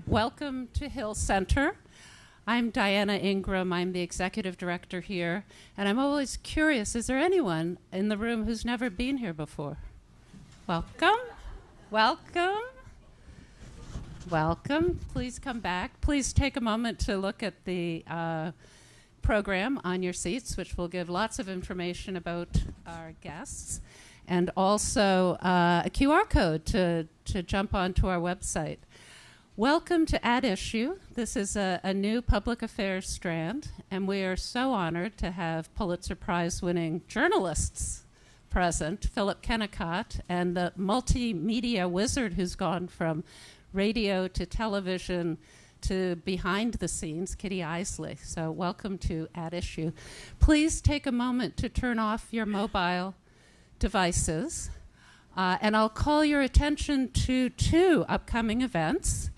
Welcome to Hill Center. I'm Diana Ingram. I'm the executive director here, and I'm always curious, is there anyone in the room who's never been here before? Welcome. Welcome. Welcome. Please come back. Please take a moment to look at the program on your seats, which will give lots of information about our guests, and also a QR code to jump onto our website. Welcome to At Issue. This is a new public affairs strand, and we are so honored to have Pulitzer Prize-winning journalists present, Philip Kennicott, and the multimedia wizard who's gone from radio to television to behind the scenes, Kennicott and Eisele. So welcome to At Issue. Please take a moment to turn off your mobile devices, and I'll call your attention to two upcoming events.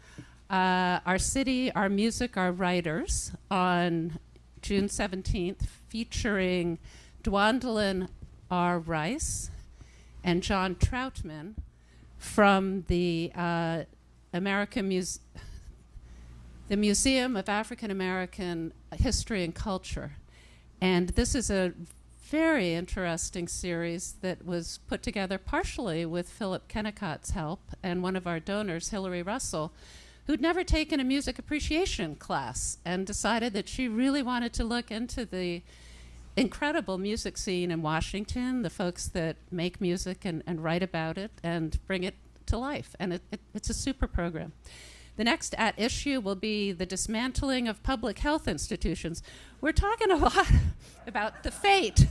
Our city, our music, our writers on June 17th, featuring Dwandalyn R. Rice and John Troutman from the Museum of African American History and Culture. And this is a very interesting series that was put together partially with Philip Kennicott's help and one of our donors, Hillary Russell, who'd never taken a music appreciation class and decided that she really wanted to look into the incredible music scene in Washington, the folks that make music and write about it and bring it to life. And it's a super program. The next At Issue will be the dismantling of public health institutions. We're talking a lot about the fate,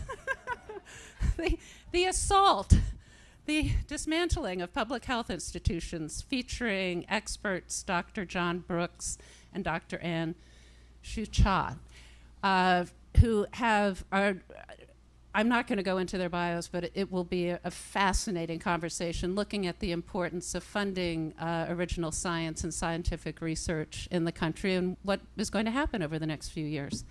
the assault, the dismantling of public health institutions, featuring experts Dr. John Brooks and Dr. Ann Shucha, who I'm not going to go into their bios, but it will be a fascinating conversation looking at the importance of funding original science and scientific research in the country and what is going to happen over the next few years.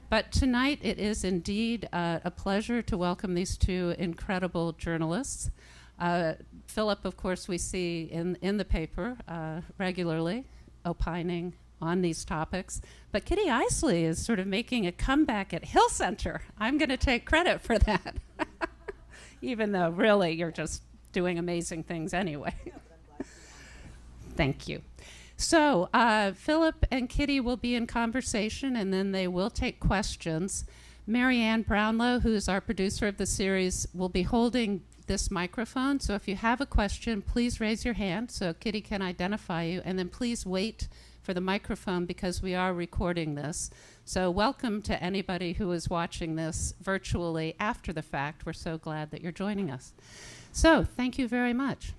But tonight it is indeed a pleasure to welcome these two incredible journalists. Philip, of course, we see in the paper regularly, opining on these topics. But Kennicott and Eisele is sort of making a comeback at Hill Center. I'm going to take credit for that, even though really you're just doing amazing things anyway. Thank you. So Philip and Kitty will be in conversation, and then they will take questions. Marianne Brownlow, who's our producer of the series, will be holding this microphone. So if you have a question, please raise your hand so Kitty can identify you, and then please wait for the microphone because we are recording this. So welcome to anybody who is watching this virtually after the fact. We're so glad that you're joining us. So thank you very much.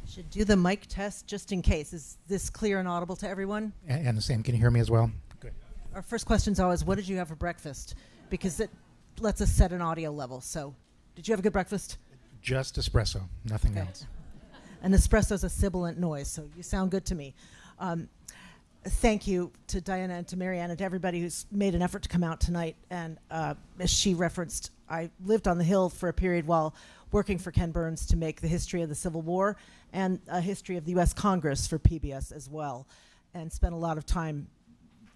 Should do the mic test just in case. Is this clear and audible to everyone? And the same, can you hear me as well? Good. Our first question is always, what did you have for breakfast? Because it lets us set an audio level. So did you have a good breakfast? Just espresso, nothing else. An espresso is a sibilant noise, so you sound good to me. Thank you to Diana and to Marianne and to everybody who's made an effort to come out tonight. And as she referenced, I lived on the Hill for a period while working for Ken Burns to make the history of the Civil War and a history of the U.S. Congress for PBS as well, and spent a lot of time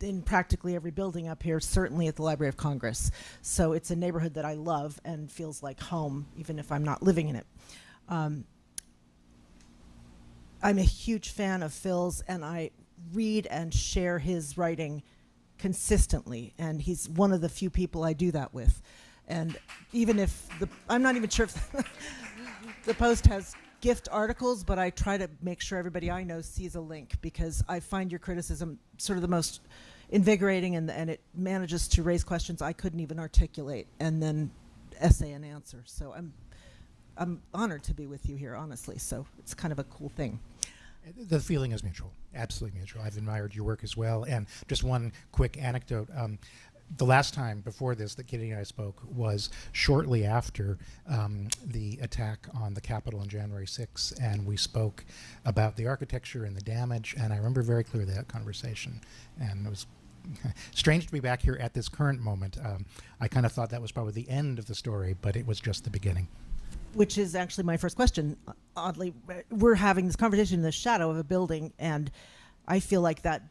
in practically every building up here, certainly at the Library of Congress. So it's a neighborhood that I love and feels like home, even if I'm not living in it. I'm a huge fan of Phil's, and I read and share his writing consistently, and he's one of the few people I do that with. And even if I'm not even sure if the Post has gift articles, but I try to make sure everybody I know sees a link, because I find your criticism sort of the most invigorating, and it manages to raise questions I couldn't even articulate and then essay and answer. So I'm honored to be with you here, honestly. So it's kind of a cool thing. The feeling is mutual, absolutely mutual. I've admired your work as well. And just one quick anecdote. The last time before this that Kitty and I spoke was shortly after the attack on the Capitol on January 6th, and we spoke about the architecture and the damage, and I remember very clearly that conversation. And it was strange to be back here at this current moment. I kind of thought that was probably the end of the story, but it was just the beginning. which is actually my first question. Oddly, we're having this conversation in the shadow of a building, and I feel like that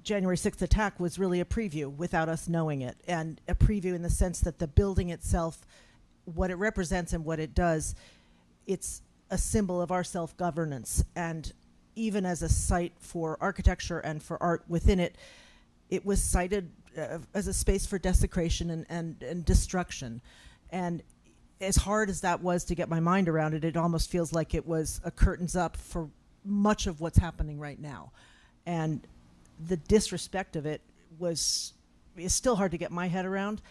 January 6th attack was really a preview without us knowing it, and a preview in the sense that the building itself, what it represents and what it does, it's a symbol of our self-governance. And even as a site for architecture and for art within it, it was cited as a space for desecration and destruction. And as hard as that was to get my mind around it, it almost feels like it was a curtains up for much of what's happening right now. And the disrespect of it is still hard to get my head around.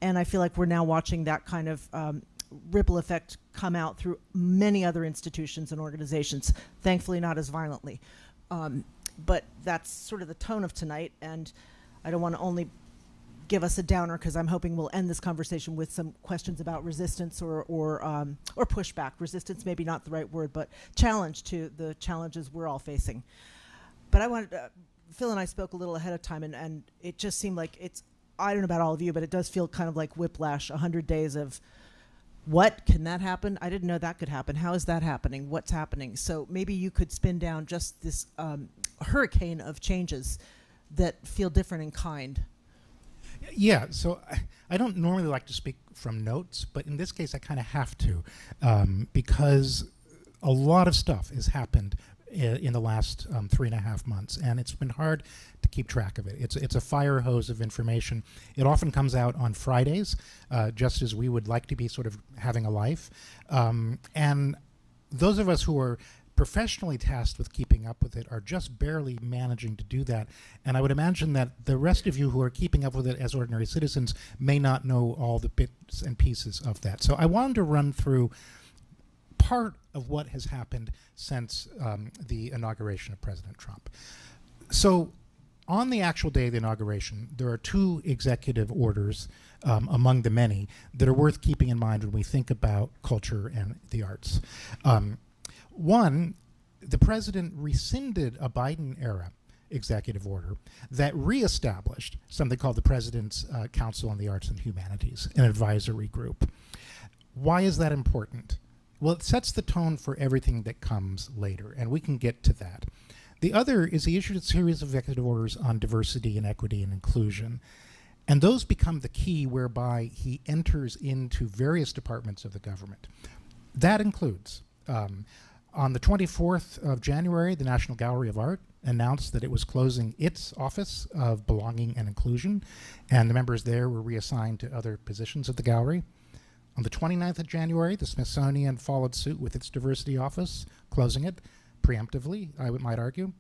And I feel like we're now watching that kind of ripple effect come out through many other institutions and organizations, thankfully not as violently. But that's sort of the tone of tonight, and I don't want to only give us a downer, because I'm hoping we'll end this conversation with some questions about resistance or pushback. Resistance maybe not the right word, but challenge to the challenges we're all facing. But I wanted Phil and I spoke a little ahead of time, and it just seemed like I don't know about all of you, but it does feel kind of like whiplash, 100 days of what? Can that happen? I didn't know that could happen. How is that happening? What's happening? So maybe you could spin down just this hurricane of changes that feel different in kind. Yeah, so I don't normally like to speak from notes, but in this case I kind of have to, because a lot of stuff has happened in the last 3.5 months, and it's been hard to keep track of it. It's a fire hose of information. It often comes out on Fridays, just as we would like to be sort of having a life. And those of us who are professionally tasked with keeping up with it are just barely managing to do that. And I would imagine that the rest of you who are keeping up with it as ordinary citizens may not know all the bits and pieces of that. So I wanted to run through part of what has happened since the inauguration of President Trump. So on the actual day of the inauguration, there are 2 executive orders among the many that are worth keeping in mind when we think about culture and the arts. One, the president rescinded a Biden-era executive order that reestablished something called the President's Council on the Arts and Humanities, an advisory group. Why is that important? Well, it sets the tone for everything that comes later, and we can get to that. The other is he issued a series of executive orders on diversity and equity and inclusion, and those become the key whereby he enters into various departments of the government. That includes, on the 24th of January, the National Gallery of Art announced that it was closing its Office of Belonging and Inclusion, and the members there were reassigned to other positions at the gallery. On the 29th of January, the Smithsonian followed suit with its diversity office, closing it preemptively, I might argue.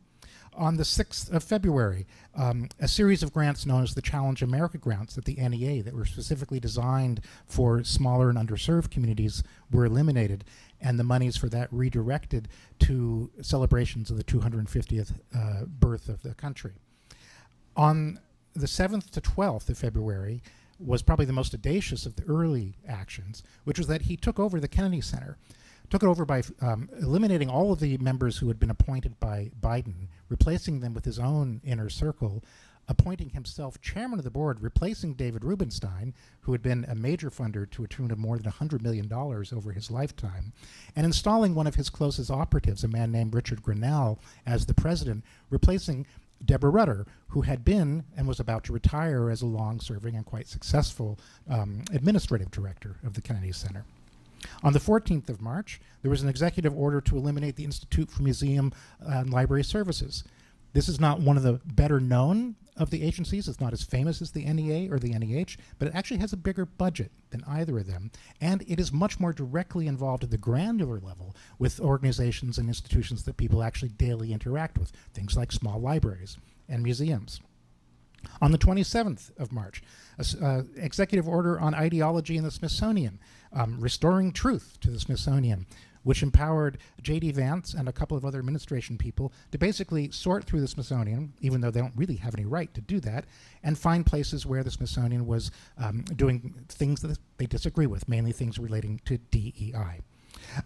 On the 6th of February, a series of grants known as the Challenge America grants at the NEA that were specifically designed for smaller and underserved communities were eliminated, and the monies for that redirected to celebrations of the 250th birth of the country. On the 7th to 12th of February was probably the most audacious of the early actions, which was that he took over the Kennedy Center. Took it over by eliminating all of the members who had been appointed by Biden, replacing them with his own inner circle, appointing himself chairman of the board, replacing David Rubenstein, who had been a major funder to a tune of more than $100 million over his lifetime, and installing one of his closest operatives, a man named Richard Grinnell, as the president, replacing Deborah Rutter, who had been and was about to retire as a long-serving and quite successful administrative director of the Kennedy Center. On the 14th of March, there was an executive order to eliminate the Institute for Museum and Library Services. This is not one of the better known of the agencies. It's not as famous as the NEA or the NEH, but it actually has a bigger budget than either of them, and it is much more directly involved at the granular level with organizations and institutions that people actually daily interact with, things like small libraries and museums. On the 27th of March, an executive order on ideology in the Smithsonian, restoring truth to the Smithsonian, which empowered J.D. Vance and a couple of other administration people to basically sort through the Smithsonian, even though they don't really have any right to do that, and find places where the Smithsonian was doing things that they disagree with, mainly things relating to DEI.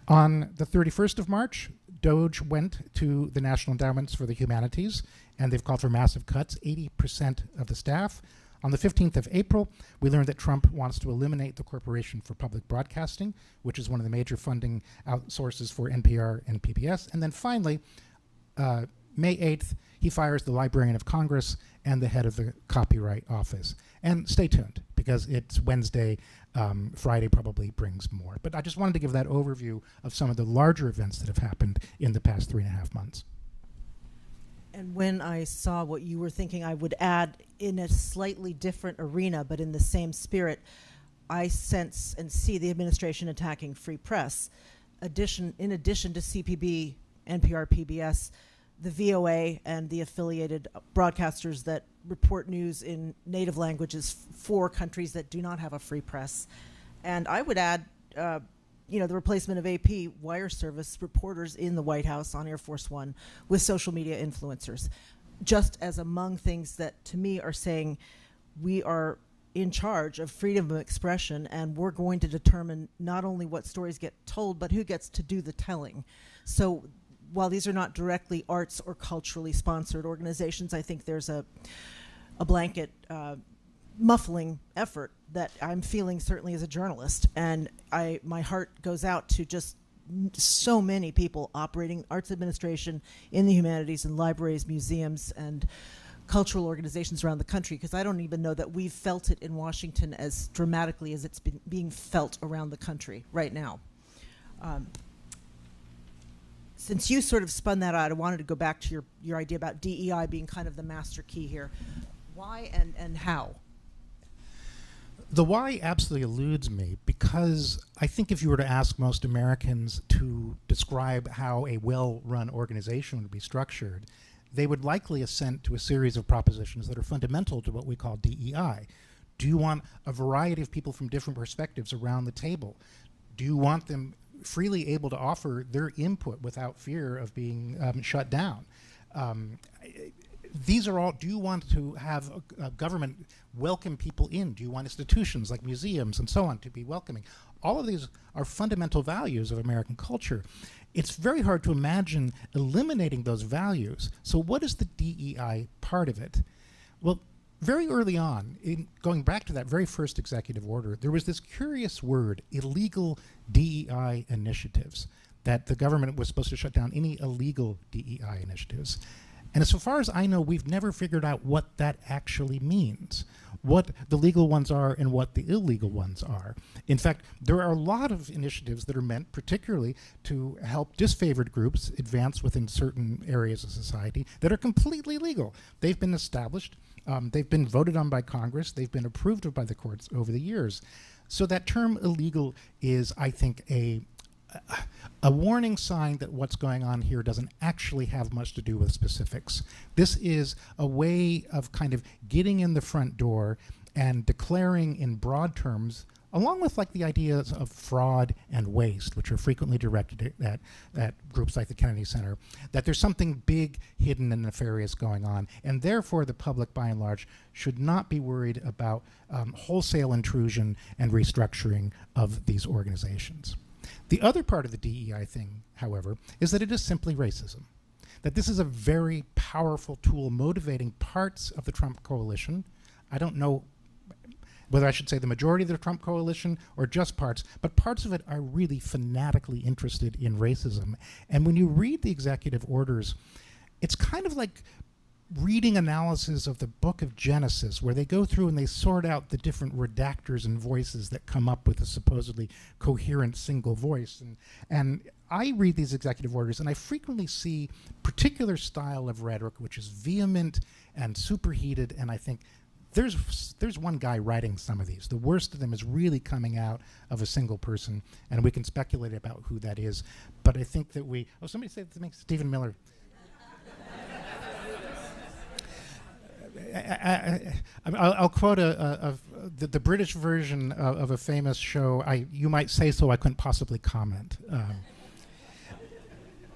On the 31st of March, DOGE went to the National Endowments for the Humanities, and they've called for massive cuts, 80% of the staff. On the 15th of April, we learned that Trump wants to eliminate the Corporation for Public Broadcasting, which is one of the major funding sources for NPR and PBS. And then finally, May 8th, he fires the Librarian of Congress and the head of the Copyright Office. And stay tuned, because it's Wednesday. Friday probably brings more. But I just wanted to give that overview of some of the larger events that have happened in the past 3.5 months. And when I saw what you were thinking I would add in a slightly different arena, but in the same spirit, I sense and see the administration attacking free press. In addition to CPB, NPR, PBS, the VOA, and the affiliated broadcasters that report news in native languages for countries that do not have a free press. And I would add, the replacement of AP wire service reporters in the White House on Air Force One with social media influencers, just as among things that to me are saying we are in charge of freedom of expression, and we're going to determine not only what stories get told, but who gets to do the telling. So while these are not directly arts or culturally sponsored organizations, I think there's a blanket muffling effort that I'm feeling certainly as a journalist, and my heart goes out to just so many people operating arts administration in the humanities and libraries, museums, and cultural organizations around the country, because I don't even know that we've felt it in Washington as dramatically as it's been being felt around the country right now. Since you sort of spun that out, I wanted to go back to your idea about DEI being kind of the master key here. Why and how? The why absolutely eludes me, because I think if you were to ask most Americans to describe how a well-run organization would be structured, they would likely assent to a series of propositions that are fundamental to what we call DEI. Do you want a variety of people from different perspectives around the table? Do you want them freely able to offer their input without fear of being shut down? These are all, do you want to have a government welcome people in? Do you want institutions like museums and so on to be welcoming? All of these are fundamental values of American culture. It's very hard to imagine eliminating those values. So what is the DEI part of it? Well, very early on, going back to that very first executive order, there was this curious word, illegal DEI initiatives, that the government was supposed to shut down any illegal DEI initiatives. And so far as I know, we've never figured out what that actually means, what the legal ones are and what the illegal ones are. In fact, there are a lot of initiatives that are meant particularly to help disfavored groups advance within certain areas of society that are completely legal. They've been established, they've been voted on by Congress, they've been approved of by the courts over the years. So that term illegal is, I think, a warning sign that what's going on here doesn't actually have much to do with specifics. This is a way of kind of getting in the front door and declaring in broad terms, along with like the ideas of fraud and waste, which are frequently directed at groups like the Kennedy Center, that there's something big, hidden, and nefarious going on, and therefore the public, by and large, should not be worried about wholesale intrusion and restructuring of these organizations. The other part of the DEI thing, however, is that it is simply racism. That this is a very powerful tool motivating parts of the Trump coalition. I don't know whether I should say the majority of the Trump coalition or just parts, but parts of it are really fanatically interested in racism. And when you read the executive orders, it's kind of like reading analysis of the book of Genesis, where they go through and they sort out the different redactors and voices that come up with a supposedly coherent single voice. And I read these executive orders and I frequently see particular style of rhetoric which is vehement and superheated, and I think there's one guy writing some of these. The worst of them is really coming out of a single person, and we can speculate about who that is. But I think that somebody said to me, Stephen Miller. I'll quote the British version of a famous show. You might say so, I couldn't possibly comment.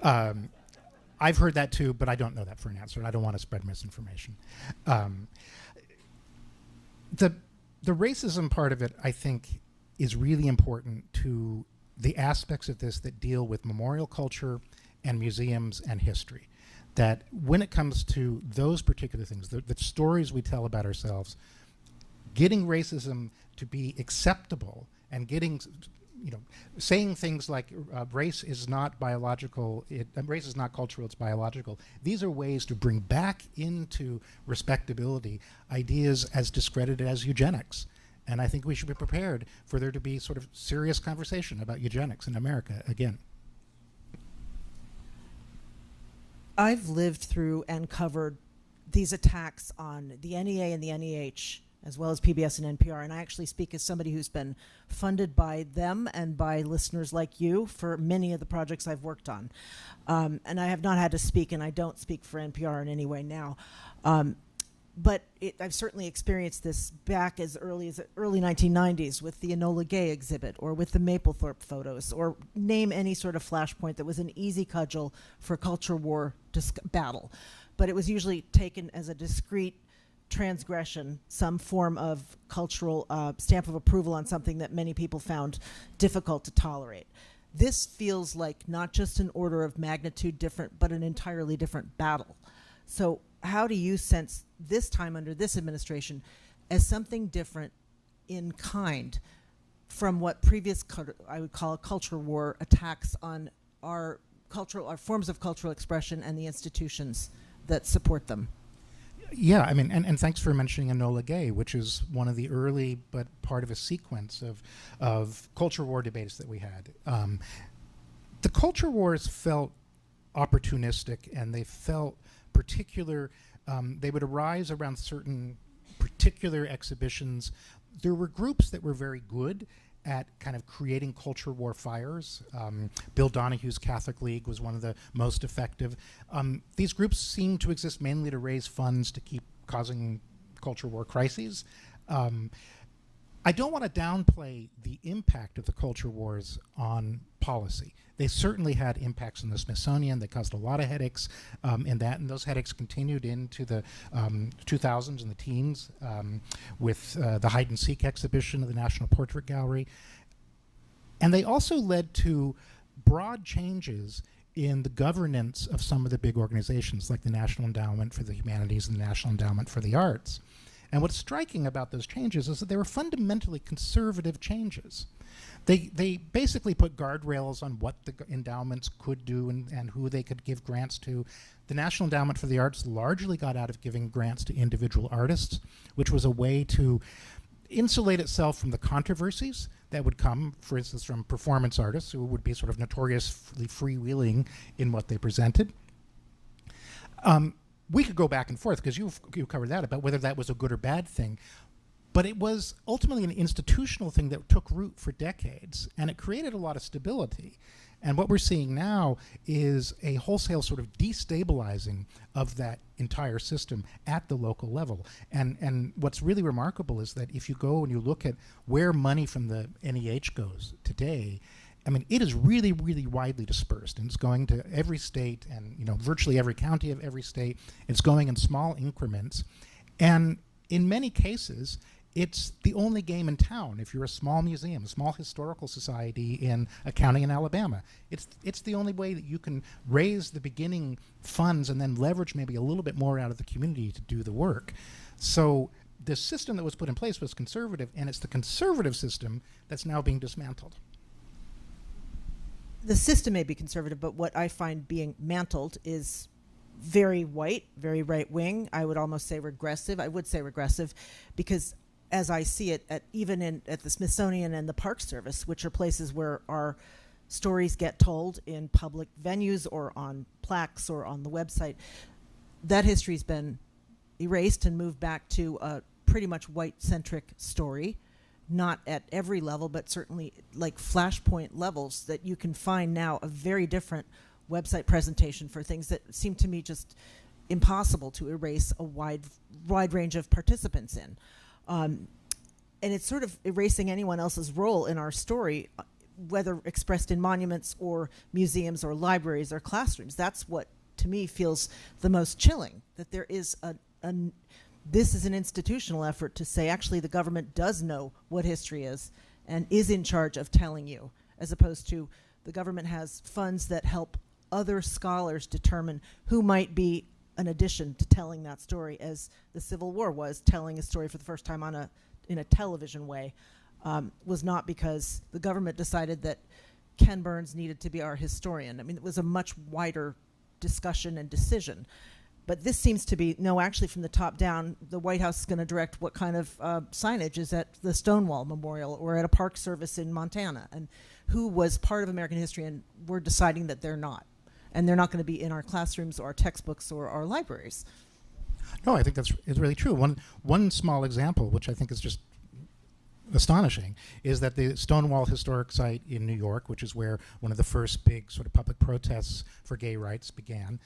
I've heard that too, but I don't know that for an answer, and I don't want to spread misinformation. The racism part of it, I think, is really important to the aspects of this that deal with memorial culture and museums and history. That when it comes to those particular things, the stories we tell about ourselves, getting racism to be acceptable and getting, saying things like race is not biological, race is not cultural, it's biological. These are ways to bring back into respectability ideas as discredited as eugenics. And I think we should be prepared for there to be sort of serious conversation about eugenics in America again. I've lived through and covered these attacks on the NEA and the NEH, as well as PBS and NPR, and I actually speak as somebody who's been funded by them and by listeners like you for many of the projects I've worked on. And I have not had to speak, and I don't speak for NPR in any way now. But I've certainly experienced this back as early 1990s with the Enola Gay exhibit, or with the Mapplethorpe photos, or name any sort of flashpoint that was an easy cudgel for a culture war battle. But it was usually taken as a discrete transgression, some form of cultural stamp of approval on something that many people found difficult to tolerate. This feels like not just an order of magnitude different, but an entirely different battle. So how do you sense this time under this administration as something different in kind from what previous, I would call, culture war attacks on our forms of cultural expression and the institutions that support them? Yeah, I mean, and thanks for mentioning Enola Gay, which is one of the early but part of a sequence of culture war debates that we had. The culture wars felt opportunistic, and they felt particular. They would arise around certain particular exhibitions. There were groups that were very good at kind of creating culture war fires. Bill Donohue's Catholic League was one of the most effective. These groups seem to exist mainly to raise funds to keep causing culture war crises. I don't want to downplay the impact of the culture wars on policy. They certainly had impacts on the Smithsonian. They caused a lot of headaches in that, and those headaches continued into the 2000s and the teens with the Hide and Seek exhibition of the National Portrait Gallery. And they also led to broad changes in the governance of some of the big organizations, like the National Endowment for the Humanities and the National Endowment for the Arts. And what's striking about those changes is that they were fundamentally conservative changes. They basically put guardrails on what the endowments could do and who they could give grants to. The National Endowment for the Arts largely got out of giving grants to individual artists, which was a way to insulate itself from the controversies that would come, for instance, from performance artists who would be sort of notoriously freewheeling in what they presented. We could go back and forth, because you covered that, about whether that was a good or bad thing. But it was ultimately an institutional thing that took root for decades, and it created a lot of stability. And what we're seeing now is a wholesale sort of destabilizing of that entire system at the local level. And what's really remarkable is that if you go and you look at where money from the NEH goes today, I mean, it is really, really widely dispersed, and it's going to every state and, virtually every county of every state. It's going in small increments. And in many cases, it's the only game in town. If you're a small museum, a small historical society in a county in Alabama, it's the only way that you can raise the beginning funds and then leverage maybe a little bit more out of the community to do the work. So the system that was put in place was conservative, and it's the conservative system that's now being dismantled. The system may be conservative, but what I find being mantled is very white, very right-wing. I would almost say regressive. I would say regressive, because as I see it, at the Smithsonian and the Park Service, which are places where our stories get told in public venues or on plaques or on the website, that history's been erased and moved back to a pretty much white-centric story. Not at every level, but certainly like flashpoint levels, that you can find now a very different website presentation for things that seem to me just impossible to erase a wide range of participants in. And it's sort of erasing anyone else's role in our story, whether expressed in monuments or museums or libraries or classrooms. That's what, to me, feels the most chilling, that there is this is an institutional effort to say, actually, the government does know what history is and is in charge of telling you, as opposed to the government has funds that help other scholars determine who might be an addition to telling that story, as the Civil War was telling a story for the first time on a in a television way was not because the government decided that Ken Burns needed to be our historian. I mean, it was a much wider discussion and decision. But this seems to be, no, actually from the top down, the White House is going to direct what kind of signage is at the Stonewall Memorial or at a park service in Montana, and who was part of American history, and we're deciding that they're not. And they're not going to be in our classrooms or our textbooks or our libraries. No, I think it's really true. One small example, which I think is just astonishing, is that the Stonewall Historic Site in New York, which is where one of the first big sort of public protests for gay rights began,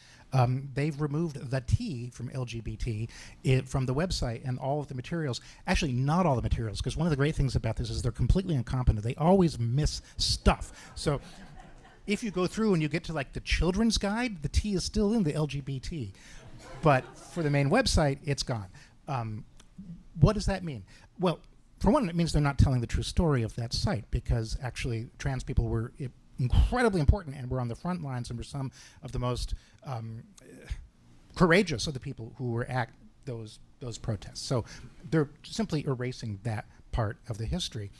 they've removed the T from LGBT from the website, and all of the materials, actually not all the materials, because one of the great things about this is they're completely incompetent. They always miss stuff. So if you go through and you get to like the children's guide, the T is still in the LGBT. But for the main website, it's gone. What does that mean? Well, for one, it means they're not telling the true story of that site, because actually trans people were incredibly important and were on the front lines and were some of the most courageous of the people who were at those protests. So they're simply erasing that part of the history.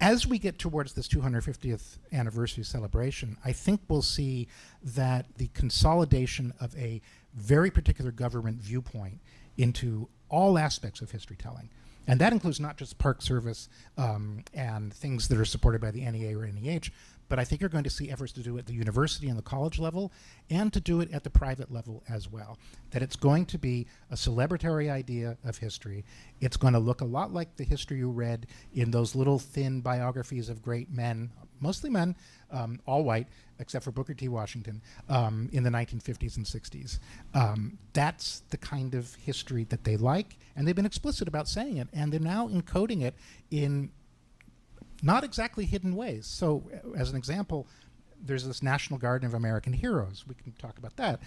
As we get towards this 250th anniversary celebration, I think we'll see that the consolidation of a very particular government viewpoint into all aspects of history telling. And that includes not just Park Service and things that are supported by the NEA or NEH, but I think you're going to see efforts to do it at the university and the college level, and to do it at the private level as well. That it's going to be a celebratory idea of history. It's going to look a lot like the history you read in those little thin biographies of great men, mostly men, all white, except for Booker T. Washington, in the 1950s and 60s. That's the kind of history that they like, and they've been explicit about saying it, and they're now encoding it in not exactly hidden ways. So, as an example, there's this National Garden of American Heroes. We can talk about that.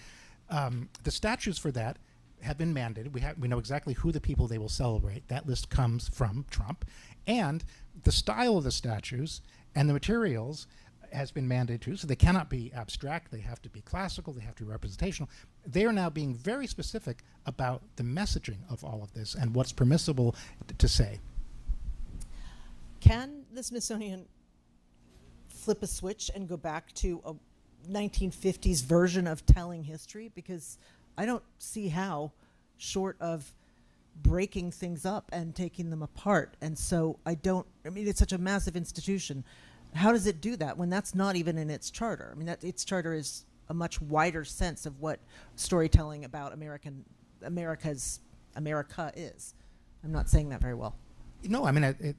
The statues for that have been mandated. We know exactly who the people they will celebrate. That list comes from Trump. And the style of the statues and the materials has been mandated too, so they cannot be abstract. They have to be classical. They have to be representational. They are now being very specific about the messaging of all of this and what's permissible to say. Can the Smithsonian flip a switch and go back to a 1950s version of telling history? Because I don't see how, short of breaking things up and taking them apart. And so I mean, it's such a massive institution. How does it do that when that's not even in its charter? I mean, its charter is a much wider sense of what storytelling about America is. I'm not saying that very well. No, I mean,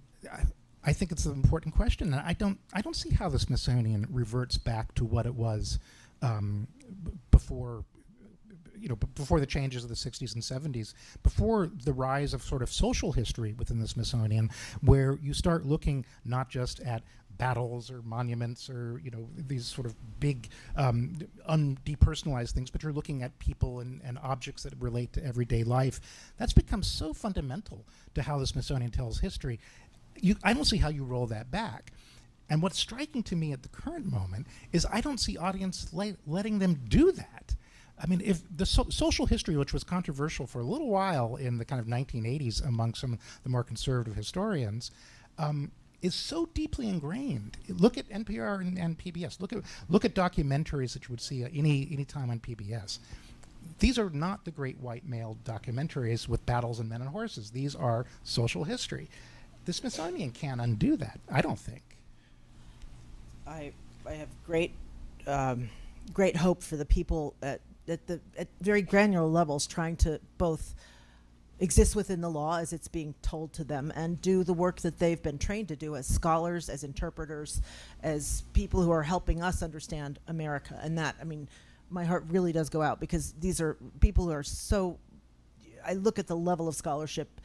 I think it's an important question, and I don't see how the Smithsonian reverts back to what it was before the changes of the 60s and 70s, before the rise of sort of social history within the Smithsonian, where you start looking not just at battles or monuments or these sort of big depersonalized things, but you're looking at people and objects that relate to everyday life. That's become so fundamental to how the Smithsonian tells history. I don't see how you roll that back. And what's striking to me at the current moment is I don't see audience letting them do that. I mean, if the social history, which was controversial for a little while in the kind of 1980s among some of the more conservative historians, is so deeply ingrained. Look at NPR and PBS. Look at documentaries that you would see any time on PBS. These are not the great white male documentaries with battles and men and horses. These are social history. The Smithsonian can't undo that, I don't think. I have great hope for the people at very granular levels trying to both exist within the law as it's being told to them and do the work that they've been trained to do as scholars, as interpreters, as people who are helping us understand America. And that, I mean, my heart really does go out, because these are people who are so, I look at the level of scholarship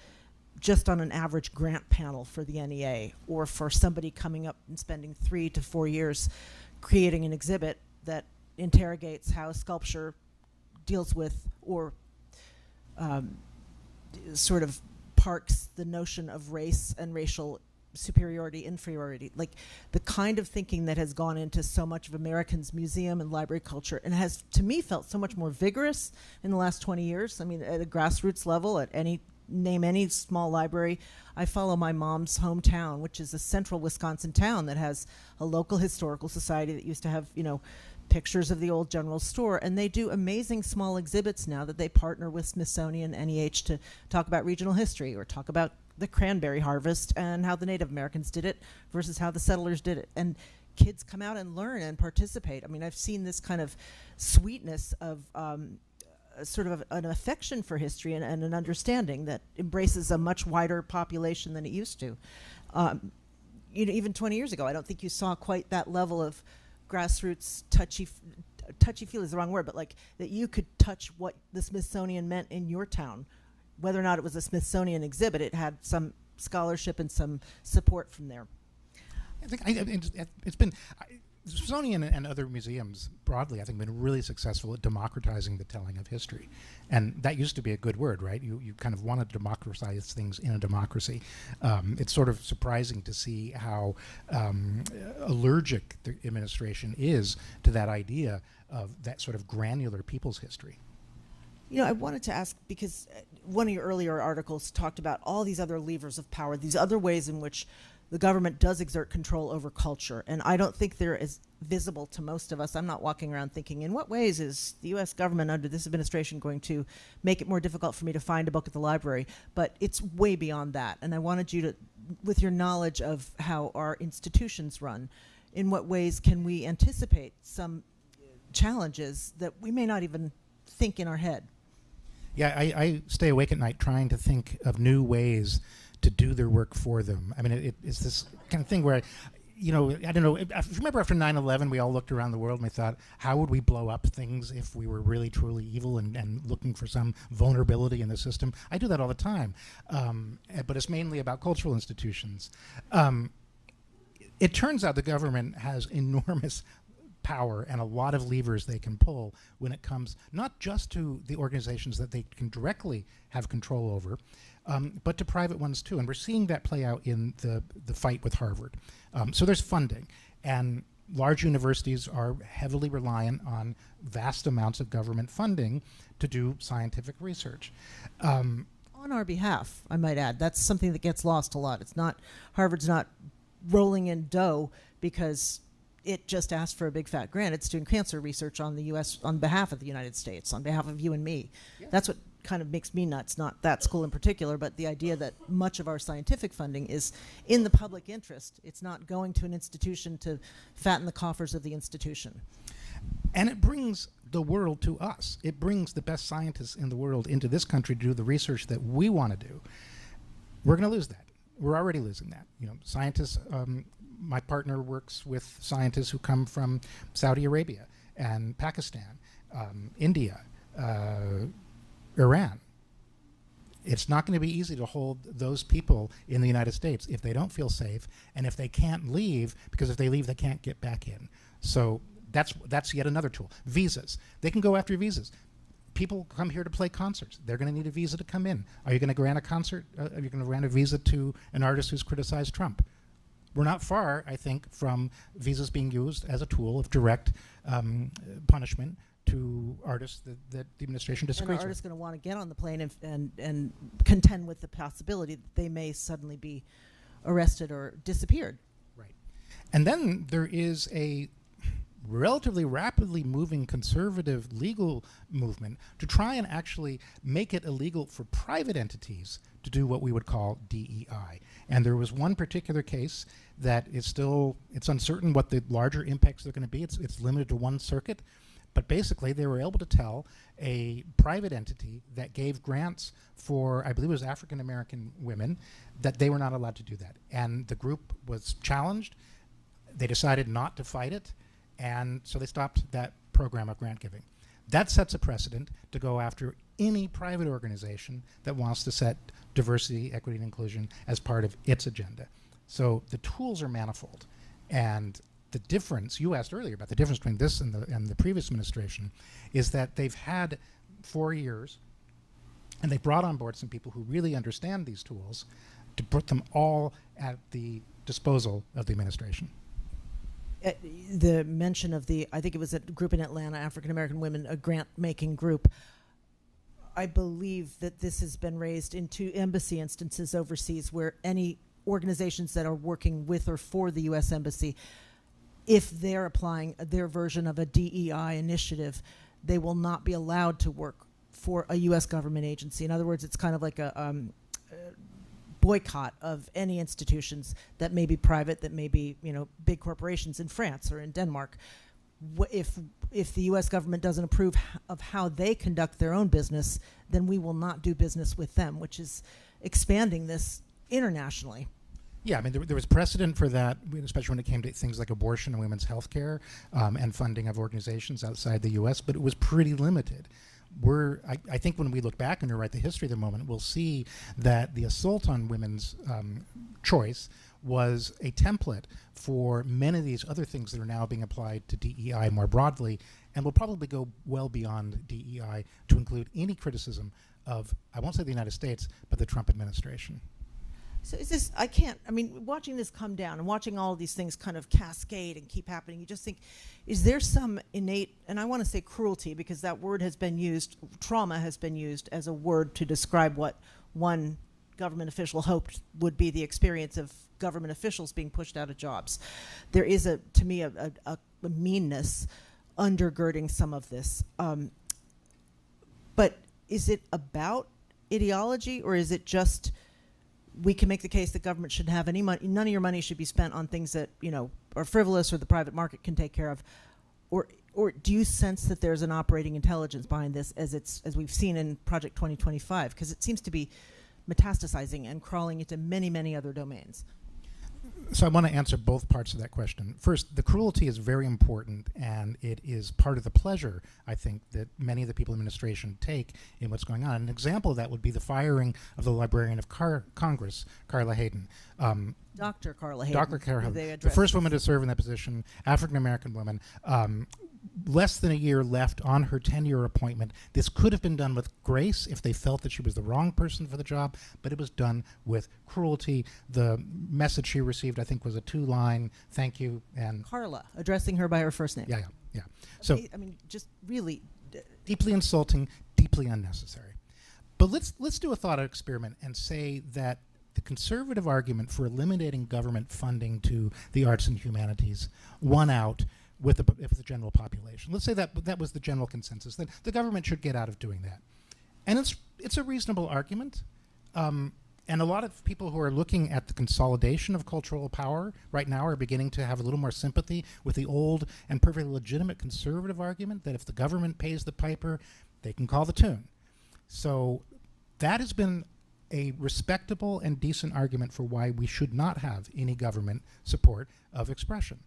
just on an average grant panel for the NEA, or for somebody coming up and spending 3 to 4 years creating an exhibit that interrogates how sculpture deals with or sort of parks the notion of race and racial superiority, inferiority, like the kind of thinking that has gone into so much of Americans' museum and library culture, and has, to me, felt so much more vigorous in the last 20 years. I mean, at a grassroots level, at any name any small library. I follow my mom's hometown, which is a central Wisconsin town that has a local historical society that used to have, pictures of the old general store, and they do amazing small exhibits now that they partner with Smithsonian, NEH to talk about regional history or talk about the cranberry harvest and how the Native Americans did it versus how the settlers did it. And kids come out and learn and participate. I mean, I've seen this kind of sweetness of sort of an affection for history and an understanding that embraces a much wider population than it used to. Even 20 years ago, I don't think you saw quite that level of grassroots touchy-feel is the wrong word, but like that you could touch what the Smithsonian meant in your town. Whether or not it was a Smithsonian exhibit, it had some scholarship and some support from there. I think it's been the Smithsonian and other museums broadly, I think, been really successful at democratizing the telling of history, and that used to be a good word, right? You kind of want to democratize things in a democracy. It's sort of surprising to see how allergic the administration is to that idea of that sort of granular people's history. I wanted to ask, because one of your earlier articles talked about all these other levers of power, these other ways in which the government does exert control over culture, and I don't think they're as visible to most of us. I'm not walking around thinking, in what ways is the U.S. government under this administration going to make it more difficult for me to find a book at the library? But it's way beyond that, and I wanted you to, with your knowledge of how our institutions run, in what ways can we anticipate some challenges that we may not even think in our head? Yeah, I stay awake at night trying to think of new ways to do their work for them. I mean, it's this kind of thing where, I don't know, if you remember after 9/11, we all looked around the world and we thought, how would we blow up things if we were really, truly evil and looking for some vulnerability in the system? I do that all the time, but it's mainly about cultural institutions. It turns out the government has enormous power and a lot of levers they can pull when it comes not just to the organizations that they can directly have control over, but to private ones too. And we're seeing that play out in the fight with Harvard. So there's funding, and large universities are heavily reliant on vast amounts of government funding to do scientific research. On our behalf, I might add. That's something that gets lost a lot. It's not, Harvard's not rolling in dough because it just asked for a big fat grant. It's doing cancer research on the U.S., on behalf of the United States, on behalf of you and me. Yeah. That's what kind of makes me nuts, not that school in particular, but the idea that much of our scientific funding is in the public interest. It's not going to an institution to fatten the coffers of the institution. And it brings the world to us. It brings the best scientists in the world into this country to do the research that we want to do. We're going to lose that. We're already losing that. Scientists, my partner works with scientists who come from Saudi Arabia and Pakistan, India, Iran. It's not going to be easy to hold those people in the United States if they don't feel safe and if they can't leave, because if they leave, they can't get back in. So that's yet another tool. Visas. They can go after visas. People come here to play concerts. They're going to need a visa to come in. Are you going to grant a concert? Are you going to grant a visa to an artist who's criticized Trump? We're not far, I think, from visas being used as a tool of direct punishment to artists that the administration disagrees with. And an artist going to want to get on the plane and contend with the possibility that they may suddenly be arrested or disappeared. Right. And then there is a relatively rapidly moving conservative legal movement to try and actually make it illegal for private entities to do what we would call DEI. And there was one particular case that is still, it's uncertain what the larger impacts are going to be. It's limited to one circuit. But basically, they were able to tell a private entity that gave grants for, I believe it was African-American women, that they were not allowed to do that. And the group was challenged. They decided not to fight it. And so they stopped that program of grant giving. That sets a precedent to go after any private organization that wants to set diversity, equity, and inclusion as part of its agenda. So the tools are manifold. And the difference, you asked earlier about the difference between this and the previous administration, is that they've had 4 years, and they brought on board some people who really understand these tools to put them all at the disposal of the administration. The mention of I think it was a group in Atlanta, African-American women, a grant-making group. I believe that this has been raised in 2 embassy instances overseas where any organizations that are working with or for the U.S. Embassy, if they're applying their version of a DEI initiative, they will not be allowed to work for a U.S. government agency. In other words, it's kind of like a boycott of any institutions that may be private, that may be, big corporations in France or in Denmark. If the U.S. government doesn't approve of how they conduct their own business, then we will not do business with them, which is expanding this internationally. Yeah, I mean, there was precedent for that, especially when it came to things like abortion and women's health care and funding of organizations outside the U.S., but it was pretty limited. I think when we look back and rewrite the history of the moment, we'll see that the assault on women's choice was a template for many of these other things that are now being applied to DEI more broadly, and will probably go well beyond DEI to include any criticism of, I won't say the United States, but the Trump administration. So is this, watching this come down and watching all of these things kind of cascade and keep happening, you just think, is there some innate, and I want to say cruelty because that word has been used, trauma has been used as a word to describe what one government official hoped would be the experience of government officials being pushed out of jobs. There is, to me, a meanness undergirding some of this. But is it about ideology, or is it just we can make the case that government shouldn't have any money, none of your money should be spent on things that, are frivolous or the private market can take care of? Or do you sense that there's an operating intelligence behind this as we've seen in Project 2025? Because it seems to be metastasizing and crawling into many, many other domains. So I want to answer both parts of that question. First, the cruelty is very important, and it is part of the pleasure, I think, that many of the people in administration take in what's going on. An example of that would be the firing of the Librarian of Congress, Carla Hayden. Dr. Carla Hayden. Dr. Carla Hayden, the first woman to serve in that position, African-American woman. Less than a year left on her tenure appointment. This could have been done with grace if they felt that she was the wrong person for the job, but it was done with cruelty. The message she received, I think, was a 2-line thank you. And Carla, addressing her by her first name. Yeah. So, just really deeply insulting, deeply unnecessary. But let's do a thought experiment and say that the conservative argument for eliminating government funding to the arts and humanities won out with the general population. Let's say that was the general consensus, that the government should get out of doing that. And it's a reasonable argument. And a lot of people who are looking at the consolidation of cultural power right now are beginning to have a little more sympathy with the old and perfectly legitimate conservative argument that if the government pays the piper, they can call the tune. So that has been a respectable and decent argument for why we should not have any government support of expression.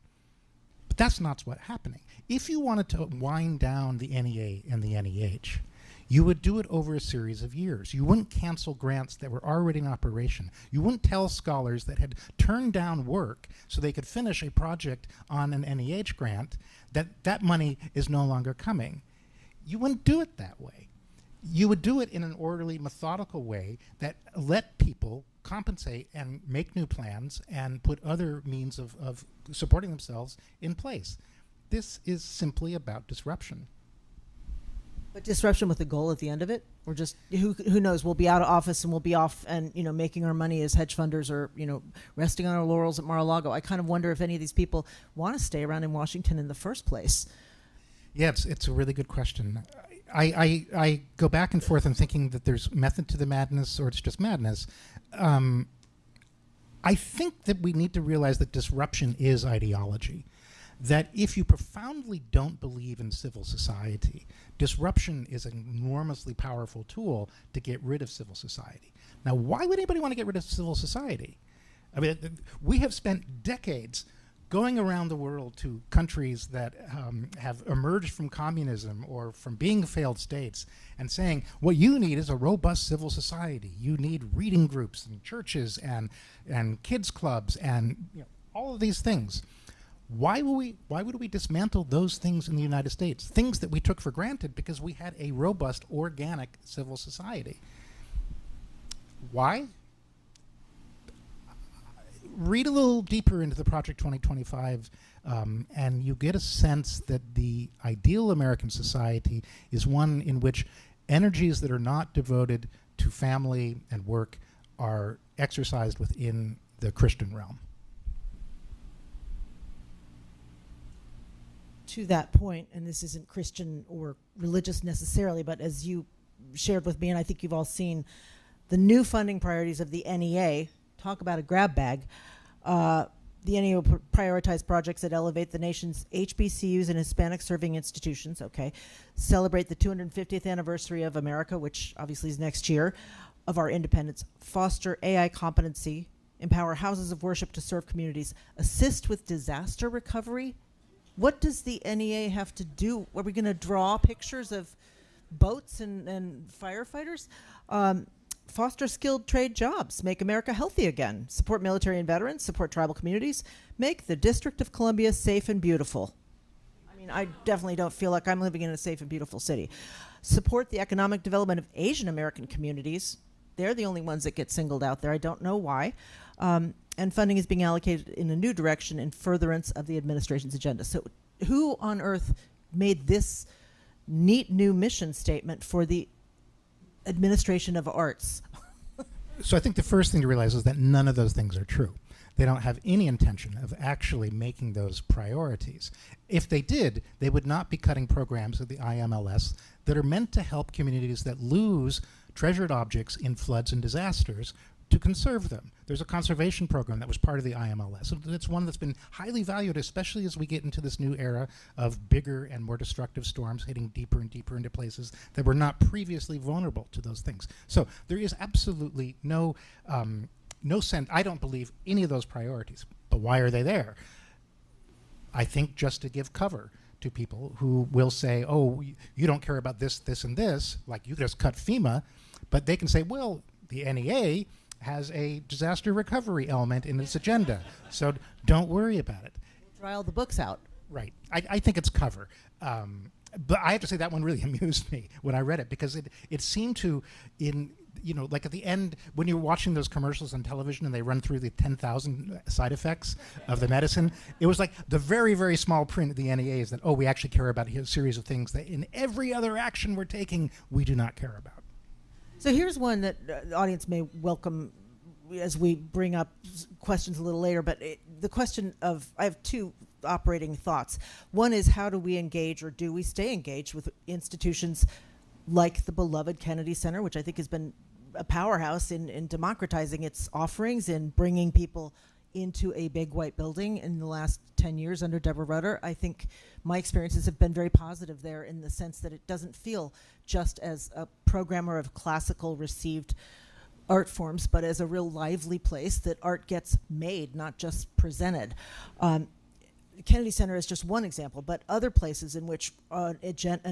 But that's not what's happening. If you wanted to wind down the NEA and the NEH, you would do it over a series of years. You wouldn't cancel grants that were already in operation. You wouldn't tell scholars that had turned down work so they could finish a project on an NEH grant that money is no longer coming. You wouldn't do it that way. You would do it in an orderly, methodical way that let people compensate and make new plans and put other means of supporting themselves in place. This is simply about disruption. But disruption with a goal at the end of it? Or just, who knows, we'll be out of office and we'll be off and, making our money as hedge funders or, resting on our laurels at Mar-a-Lago. I kind of wonder if any of these people want to stay around in Washington in the first place. Yeah, it's a really good question. I go back and forth in thinking that there's method to the madness or it's just madness. I think that we need to realize that disruption is ideology. That if you profoundly don't believe in civil society, disruption is an enormously powerful tool to get rid of civil society. Now, why would anybody want to get rid of civil society? I mean, we have spent decades going around the world to countries that have emerged from communism or from being failed states and saying, what you need is a robust civil society. You need reading groups and churches and kids clubs and all of these things. Why would we dismantle those things in the United States? Things that we took for granted because we had a robust, organic civil society. Why? Read a little deeper into the Project 2025 and you get a sense that the ideal American society is one in which energies that are not devoted to family and work are exercised within the Christian realm. To that point, and this isn't Christian or religious necessarily, but as you shared with me, and I think you've all seen the new funding priorities of the NEA, talk about a grab bag. The NEA will prioritize projects that elevate the nation's HBCUs and Hispanic serving institutions, okay, celebrate the 250th anniversary of America, which obviously is next year, of our independence, foster AI competency, empower houses of worship to serve communities, assist with disaster recovery. What does the NEA have to do? Are we going to draw pictures of boats and firefighters? Foster skilled trade jobs, make America healthy again, support military and veterans, support tribal communities, make the District of Columbia safe and beautiful. I mean, I definitely don't feel like I'm living in a safe and beautiful city. Support the economic development of Asian American communities. They're the only ones that get singled out there. I don't know why. And funding is being allocated in a new direction in furtherance of the administration's agenda. So who on earth made this neat new mission statement for the administration of arts? So I think the first thing to realize is that none of those things are true. They don't have any intention of actually making those priorities. If they did, they would not be cutting programs of the IMLS that are meant to help communities that lose treasured objects in floods and disasters to conserve them. There's a conservation program that was part of the IMLS. And it's one that's been highly valued, especially as we get into this new era of bigger and more destructive storms hitting deeper and deeper into places that were not previously vulnerable to those things. So there is absolutely no sense. I don't believe any of those priorities. But why are they there? I think just to give cover to people who will say, oh, you don't care about this, this, and this, like you just cut FEMA, but they can say, well, the NEA has a disaster recovery element in its agenda, so don't worry about it. Dry all the books out. Right. I think it's cover. But I have to say that one really amused me when I read it, because it seemed to, like at the end, when you're watching those commercials on television and they run through the 10,000 side effects of the medicine, it was like the very, very small print of the NEA is that, oh, we actually care about a series of things that in every other action we're taking, we do not care about. So here's one that the audience may welcome as we bring up questions a little later, but the question of, I have two operating thoughts. One is, how do we engage, or do we stay engaged with institutions like the beloved Kennedy Center, which I think has been a powerhouse in democratizing its offerings and bringing people into a big white building in the last 10 years under Deborah Rutter. I think my experiences have been very positive there, in the sense that it doesn't feel just as a programmer of classical received art forms, but as a real lively place that art gets made, not just presented. Kennedy Center is just one example, but other places in which an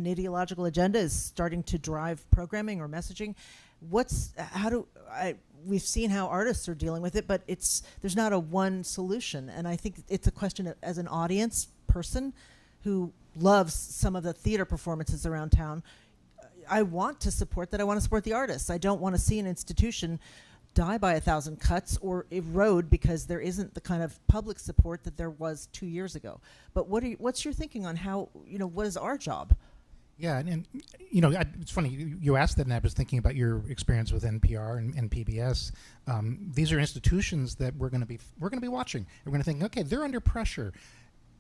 ideological agenda is starting to drive programming or messaging. We've seen how artists are dealing with it, but there's not a one solution. And I think it's a question of, as an audience person who loves some of the theater performances around town, I want to support that. I want to support the artists. I don't want to see an institution die by 1,000 cuts or erode because there isn't the kind of public support that there was 2 years ago. But what's your thinking on how, what is our job? Yeah, and it's funny, you asked that, and I was thinking about your experience with NPR and PBS. These are institutions that we're going to be watching. We're going to think, okay, they're under pressure.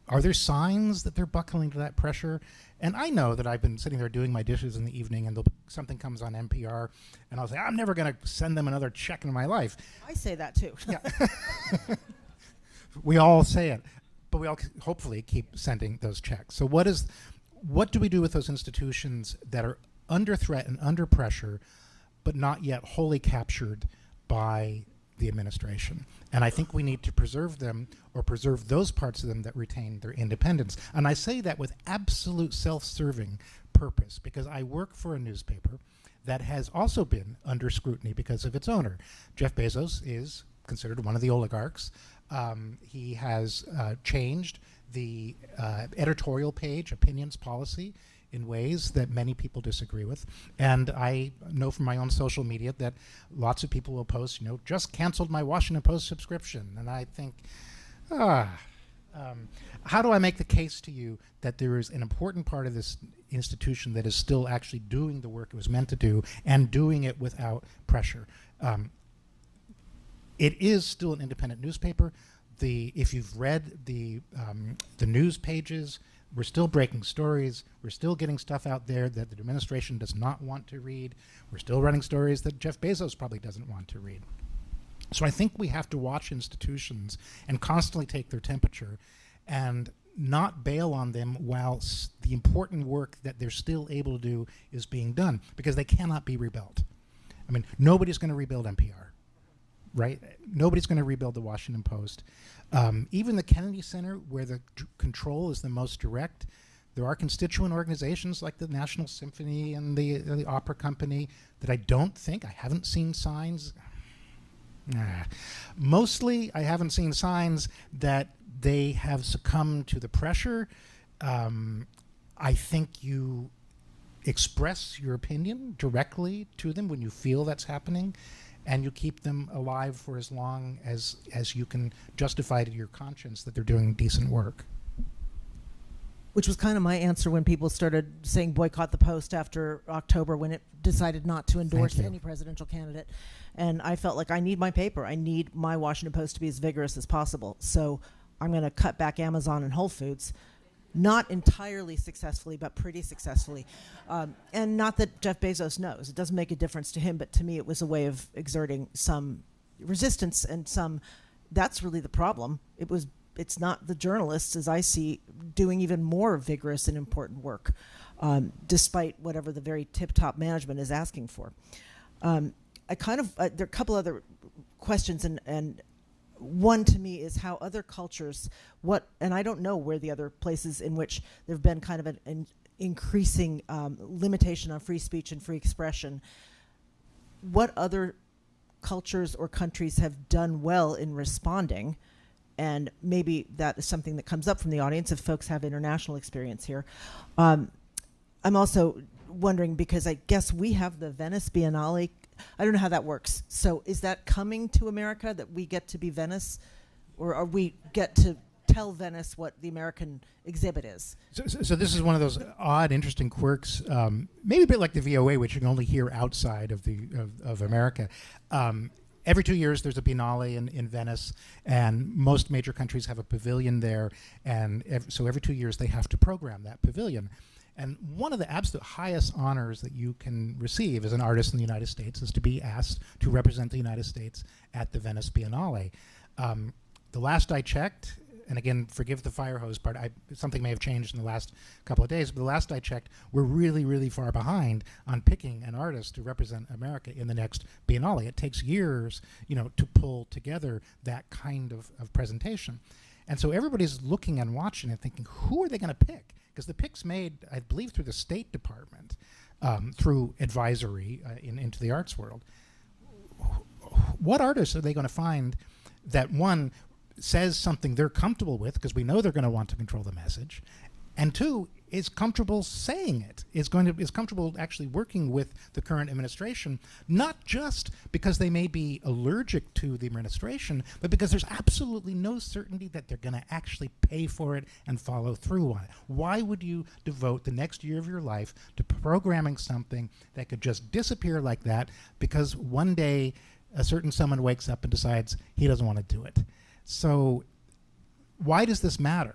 Are there signs that they're buckling to that pressure? And I know that I've been sitting there doing my dishes in the evening, and something comes on NPR, and I'll say, I'm never going to send them another check in my life. I say that too. Yeah. We all say it, but we all hopefully keep sending those checks. So what do we do with those institutions that are under threat and under pressure, but not yet wholly captured by the administration? And I think we need to preserve them, or preserve those parts of them that retain their independence. And I say that with absolute self-serving purpose, because I work for a newspaper that has also been under scrutiny because of its owner. Jeff Bezos is considered one of the oligarchs. He has changed the editorial page, opinions policy, in ways that many people disagree with. And I know from my own social media that lots of people will post, just canceled my Washington Post subscription. And I think, How do I make the case to you that there is an important part of this institution that is still actually doing the work it was meant to do and doing it without pressure? It is still an independent newspaper. If you've read the news pages, we're still breaking stories. We're still getting stuff out there that the administration does not want to read. We're still running stories that Jeff Bezos probably doesn't want to read. So I think we have to watch institutions and constantly take their temperature and not bail on them while the important work that they're still able to do is being done, because they cannot be rebuilt. I mean, nobody's going to rebuild NPR, right? Nobody's going to rebuild the Washington Post. Even the Kennedy Center, where the control is the most direct, there are constituent organizations like the National Symphony and the Opera Company that I haven't seen signs. Mostly, I haven't seen signs that they have succumbed to the pressure. I think you express your opinion directly to them when you feel that's happening, and you keep them alive for as long as you can justify to your conscience that they're doing decent work. Which was kind of my answer when people started saying boycott the Post after October, when it decided not to endorse any presidential candidate. And I felt like I need my paper. I need my Washington Post to be as vigorous as possible. So I'm going to cut back Amazon and Whole Foods. Not entirely successfully, but pretty successfully. And not that Jeff Bezos knows. It doesn't make a difference to him, but to me it was a way of exerting some resistance and that's really the problem. It's not the journalists, as I see, doing even more vigorous and important work, despite whatever the very tip-top management is asking for. There are a couple other questions, and one to me is how other cultures, and I don't know where the other places in which there have been kind of an increasing limitation on free speech and free expression, what other cultures or countries have done well in responding. And maybe that is something that comes up from the audience if folks have international experience here. I'm also wondering, because I guess we have the Venice Biennale. I don't know how that works. So is that coming to America, that we get to be Venice? Or are we get to tell Venice what the American exhibit is? So this is one of those odd, interesting quirks, maybe a bit like the VOA, which you can only hear outside of America. Every 2 years, there's a Biennale in Venice, and most major countries have a pavilion there, and so every 2 years they have to program that pavilion. And one of the absolute highest honors that you can receive as an artist in the United States is to be asked to represent the United States at the Venice Biennale. The last I checked, and again, forgive the fire hose part, something may have changed in the last couple of days, but the last I checked, we're really, really far behind on picking an artist to represent America in the next Biennale. It takes years, to pull together that kind of presentation. And so everybody's looking and watching and thinking, who are they going to pick? Because the pick's made, I believe, through the State Department, through advisory into the arts world. What artists are they going to find that, one, says something they're comfortable with, because we know they're going to want to control the message, and two, is comfortable saying it, is comfortable actually working with the current administration, not just because they may be allergic to the administration, but because there's absolutely no certainty that they're going to actually pay for it and follow through on it. Why would you devote the next year of your life to programming something that could just disappear like that because one day a certain someone wakes up and decides he doesn't want to do it? So why does this matter?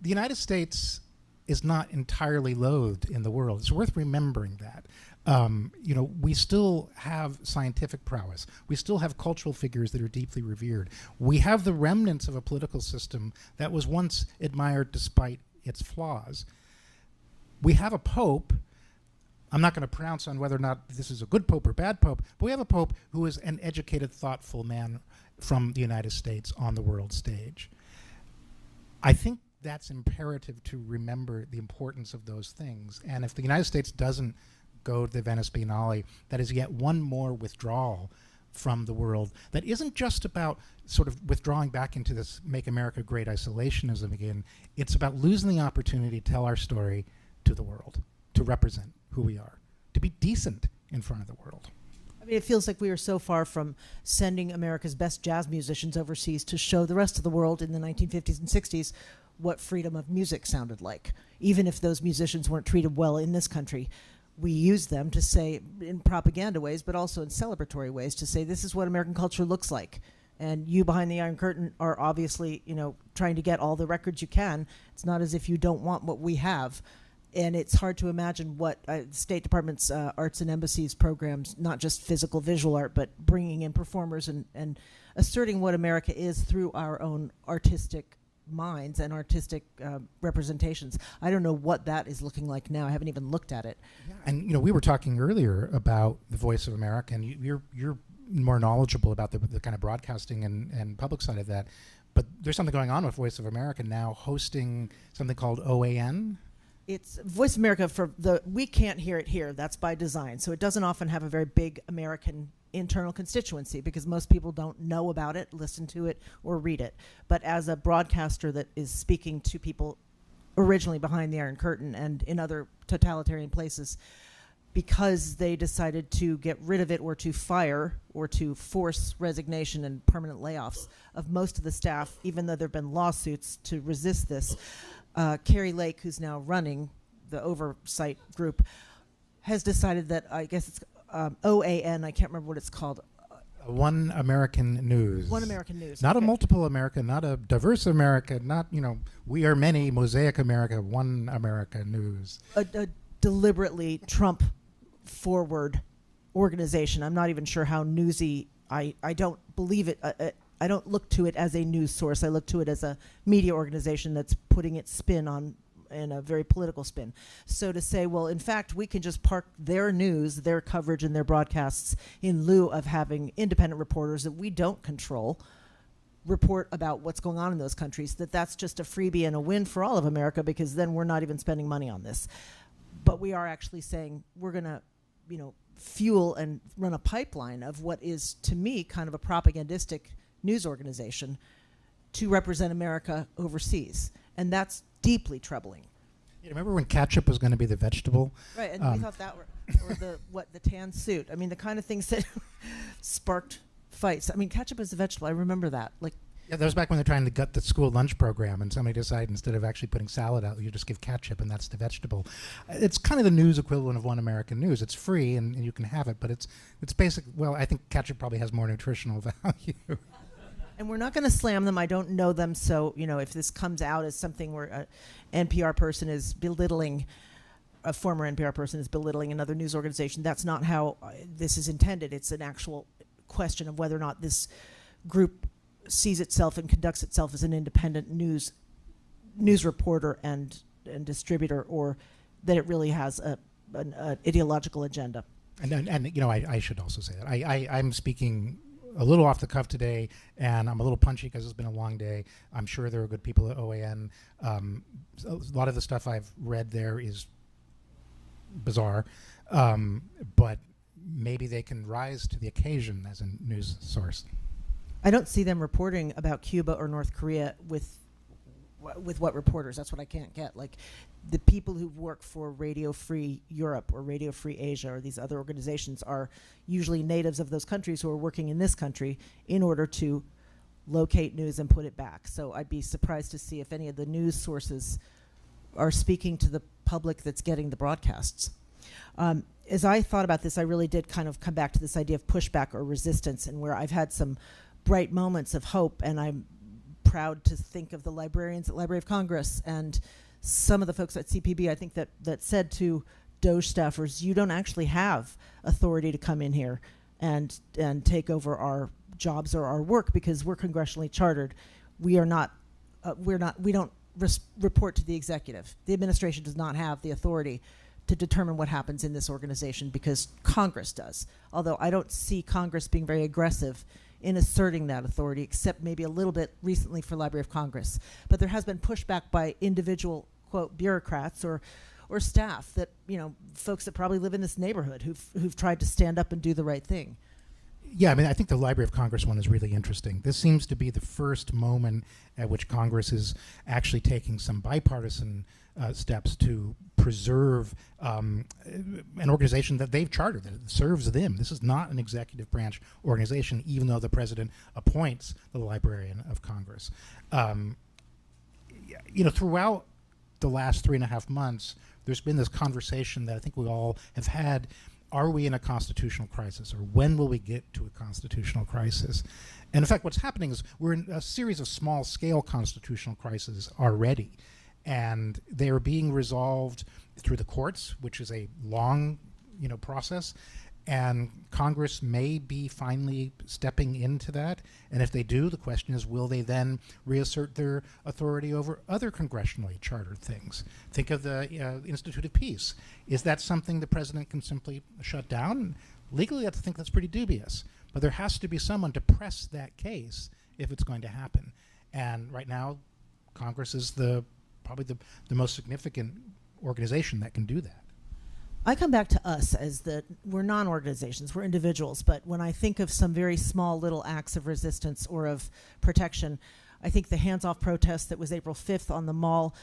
The United States is not entirely loathed in the world. It's worth remembering that. We still have scientific prowess. We still have cultural figures that are deeply revered. We have the remnants of a political system that was once admired despite its flaws. We have a pope. I'm not going to pronounce on whether or not this is a good pope or bad pope, but we have a pope who is an educated, thoughtful man from the United States on the world stage. I think that's imperative to remember the importance of those things. And if the United States doesn't go to the Venice Biennale, that is yet one more withdrawal from the world that isn't just about sort of withdrawing back into this Make America Great isolationism again. It's about losing the opportunity to tell our story to the world, to represent who we are, to be decent in front of the world. mean, it feels like we are so far from sending America's best jazz musicians overseas to show the rest of the world in the 1950s and 60s what freedom of music sounded like. Even if those musicians weren't treated well in this country, we use them to say, in propaganda ways, but also in celebratory ways, to say this is what American culture looks like. And you behind the Iron Curtain are obviously, trying to get all the records you can. It's not as if you don't want what we have. And it's hard to imagine what State Department's Arts and Embassies programs, not just physical visual art, but bringing in performers and asserting what America is through our own artistic minds and artistic representations. I don't know what that is looking like now. I haven't even looked at it. Yeah. And we were talking earlier about the Voice of America, and you're more knowledgeable about the kind of broadcasting and public side of that. But there's something going on with Voice of America now, hosting something called OAN. It's Voice of America we can't hear it here. That's by design. So it doesn't often have a very big American internal constituency because most people don't know about it, listen to it, or read it. But as a broadcaster that is speaking to people originally behind the Iron Curtain and in other totalitarian places, because they decided to get rid of it or to fire or to force resignation and permanent layoffs of most of the staff, even though there have been lawsuits to resist this, Carrie Lake, who's now running the oversight group, has decided that, I guess it's OAN, I can't remember what it's called. One American News. One American News. Not okay. a multiple America, not a diverse America, not, we are many, mosaic America, one America News. A deliberately Trump-forward organization. I'm not even sure how newsy, I don't believe it. I don't look to it as a news source. I look to it as a media organization that's putting its spin on, in a very political spin. So to say, well, in fact, we can just park their news, their coverage, and their broadcasts in lieu of having independent reporters that we don't control report about what's going on in those countries, that's just a freebie and a win for all of America, because then we're not even spending money on this. But we are actually saying we're going to, fuel and run a pipeline of what is, to me, kind of a propagandistic news organization to represent America overseas. And that's deeply troubling. You remember when ketchup was going to be the vegetable? Right, and we thought that or the tan suit. I mean, the kind of things that sparked fights. I mean, ketchup is a vegetable. I remember that. Yeah, that was back when they're trying to gut the school lunch program, and somebody decided instead of actually putting salad out, you just give ketchup, and that's the vegetable. It's kind of the news equivalent of One American News. It's free, and you can have it, but it's basic. Well, I think ketchup probably has more nutritional value. And we're not going to slam them. I don't know them, so if this comes out as something where an NPR person is belittling, a former NPR person is belittling another news organization, that's not how this is intended. It's an actual question of whether or not this group sees itself and conducts itself as an independent news reporter and distributor, or that it really has an ideological agenda. And I should also say that I'm speaking a little off the cuff today, and I'm a little punchy because it's been a long day. I'm sure there are good people at OAN. A lot of the stuff I've read there is bizarre, but maybe they can rise to the occasion as a news source. I don't see them reporting about Cuba or North Korea with what reporters. That's what I can't get. Like the people who work for Radio Free Europe or Radio Free Asia or these other organizations are usually natives of those countries who are working in this country in order to locate news and put it back. So I'd be surprised to see if any of the news sources are speaking to the public that's getting the broadcasts. As I thought about this, I really did kind of come back to this idea of pushback or resistance, and where I've had some bright moments of hope, and I'm proud to think of the librarians at Library of Congress and some of the folks at CPB, I think that said to Doge staffers, you don't actually have authority to come in here and take over our jobs or our work because we're congressionally chartered. We don't report to the executive. The administration does not have the authority to determine what happens in this organization because Congress does. Although I don't see Congress being very aggressive in asserting that authority, except maybe a little bit recently for Library of Congress. But there has been pushback by individual, quote, bureaucrats or staff that, folks that probably live in this neighborhood who've tried to stand up and do the right thing. Yeah, I mean, I think the Library of Congress one is really interesting. This seems to be the first moment at which Congress is actually taking some bipartisan steps to preserve an organization that they've chartered, that serves them. This is not an executive branch organization, even though the president appoints the Librarian of Congress. Throughout the last 3.5 months, there's been this conversation that I think we all have had. Are we in a constitutional crisis, or when will we get to a constitutional crisis? And in fact, what's happening is we're in a series of small-scale constitutional crises already, and they are being resolved through the courts, which is a long, process. And Congress may be finally stepping into that. And if they do, the question is, will they then reassert their authority over other congressionally chartered things? Think of the Institute of Peace. Is that something the president can simply shut down? Legally, I think that's pretty dubious. But there has to be someone to press that case if it's going to happen. And right now, Congress is probably the most significant organization that can do that. I come back to us as we're non-organizations, we're individuals, but when I think of some very small little acts of resistance or of protection, I think the hands-off protest that was April 5th on the Mall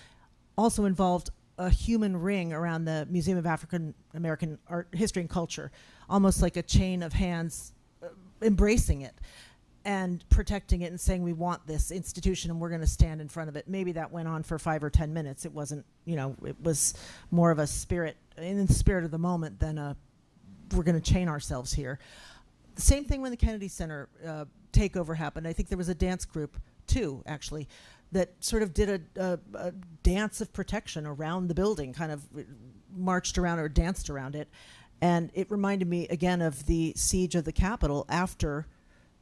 also involved a human ring around the Museum of African American Art, History and Culture, almost like a chain of hands embracing it and protecting it and saying we want this institution and we're going to stand in front of it. Maybe that went on for 5 or 10 minutes. It wasn't, it was more of a spirit, in the spirit of the moment than we're going to chain ourselves here. The same thing when the Kennedy Center takeover happened. I think there was a dance group too, actually, that sort of did a dance of protection around the building, kind of marched around or danced around it. And it reminded me again of the siege of the Capitol after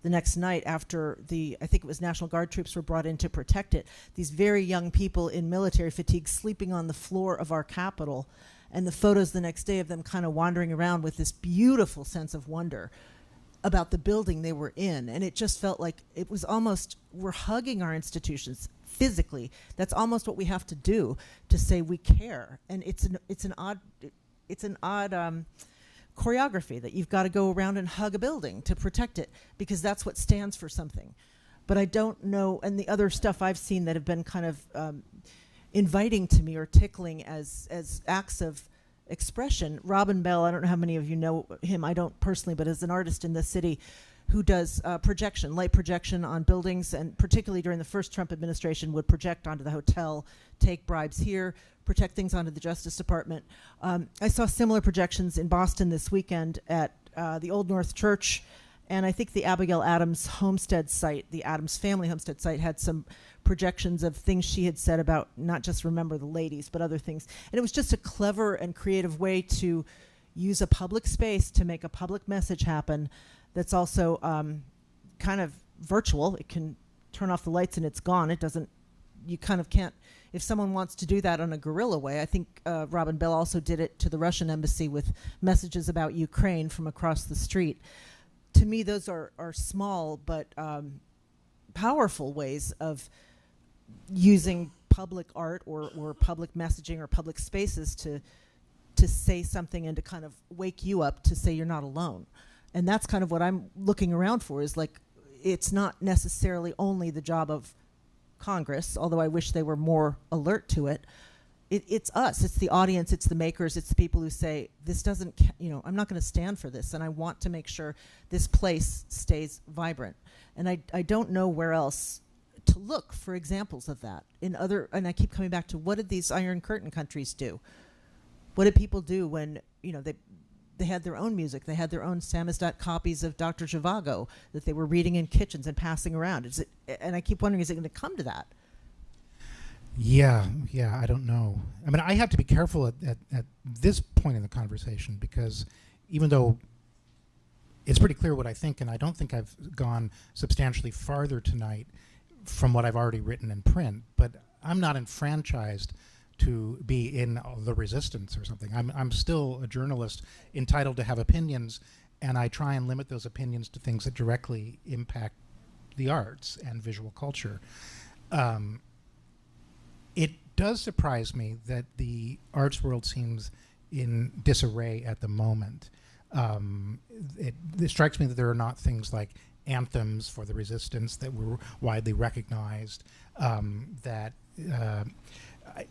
the next night, after I think it was National Guard troops were brought in to protect it. These very young people in military fatigue sleeping on the floor of our Capitol, and the photos the next day of them kind of wandering around with this beautiful sense of wonder about the building they were in. And it just felt like it was almost, we're hugging our institutions physically. That's almost what we have to do to say we care. And it's an odd choreography that you've got to go around and hug a building to protect it, because that's what stands for something. But I don't know, and the other stuff I've seen that have been kind of inviting to me or tickling as acts of expression. Robin Bell, I don't know how many of you know him, I don't personally, but as an artist in the city who does light projection on buildings, and particularly during the first Trump administration would project onto the hotel, take bribes here, project things onto the Justice Department. I saw similar projections in Boston this weekend at the Old North Church, and I think the Abigail Adams homestead site, the Adams family homestead site, had some projections of things she had said about not just Remember the Ladies, but other things. And it was just a clever and creative way to use a public space to make a public message happen that's also kind of virtual. It can turn off the lights and it's gone. It doesn't, you kind of can't, if someone wants to do that on a guerrilla way. I think Robin Bell also did it to the Russian embassy with messages about Ukraine from across the street. To me, those are small but powerful ways of using public art or public messaging or public spaces to say something and to kind of wake you up to say you're not alone. And that's kind of what I'm looking around for, is like, it's not necessarily only the job of Congress, although I wish they were more alert to it. It's us, it's the audience, it's the makers, it's the people who say, this doesn't, I'm not going to stand for this, and I want to make sure this place stays vibrant. And I don't know where else to look for examples of that in other, and I keep coming back to, what did these Iron Curtain countries do? What did people do when, they had their own music, they had their own samizdat copies of Dr. Zhivago that they were reading in kitchens and passing around? And I keep wondering, is it going to come to that? Yeah, I don't know. I mean, I have to be careful at this point in the conversation, because even though it's pretty clear what I think, and I don't think I've gone substantially farther tonight from what I've already written in print, but I'm not enfranchised to be in the resistance or something. I'm still a journalist entitled to have opinions, and I try and limit those opinions to things that directly impact the arts and visual culture. It does surprise me that the arts world seems in disarray at the moment. It strikes me that there are not things like anthems for the resistance that were widely recognized.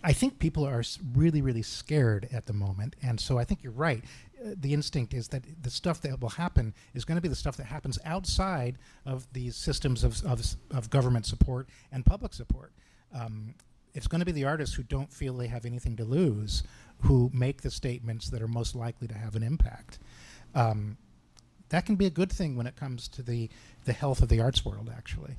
I think people are really, really scared at the moment, and so I think you're right. The instinct is that the stuff that will happen is going to be the stuff that happens outside of these systems of government support and public support. It's going to be the artists who don't feel they have anything to lose who make the statements that are most likely to have an impact. That can be a good thing when it comes to the health of the arts world, actually.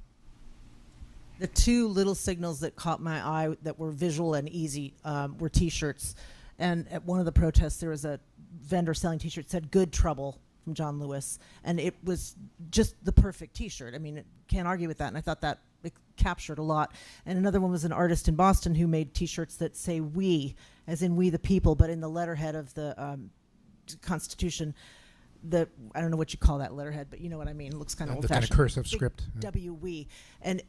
The two little signals that caught my eye that were visual and easy were T-shirts. And at one of the protests, there was a vendor selling T-shirts that said "Good Trouble" from John Lewis. And it was just the perfect T-shirt. I mean, can't argue with that. And I thought that it captured a lot. And another one was an artist in Boston who made T-shirts that say "We," as in "We the People," but in the letterhead of the Constitution. I don't know what you call that letterhead, but you know what I mean. It looks kind of old-fashioned. The kind of cursive script. W, we. And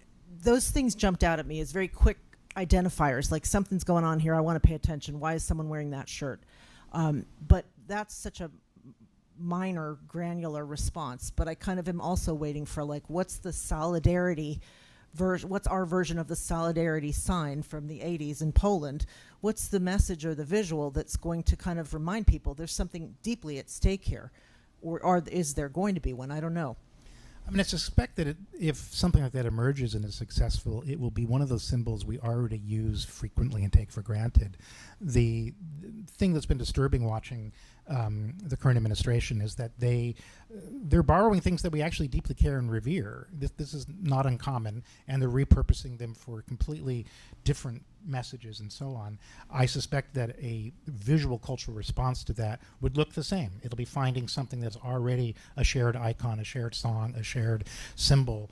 those things jumped out at me as very quick identifiers, like something's going on here, I want to pay attention. Why is someone wearing that shirt? But that's such a minor, granular response. But I kind of am also waiting for, like, what's the solidarity what's our version of the solidarity sign from the 80s in Poland? What's the message or the visual that's going to kind of remind people there's something deeply at stake here? Or is there going to be one? I don't know. I mean, I suspect that if something like that emerges and is successful, it will be one of those symbols we already use frequently and take for granted. The thing that's been disturbing watching the current administration is that they're borrowing things that we actually deeply care and revere. This is not uncommon, and they're repurposing them for completely different messages and so on. I suspect that a visual cultural response to that would look the same. It'll be finding something that's already a shared icon, a shared song, a shared symbol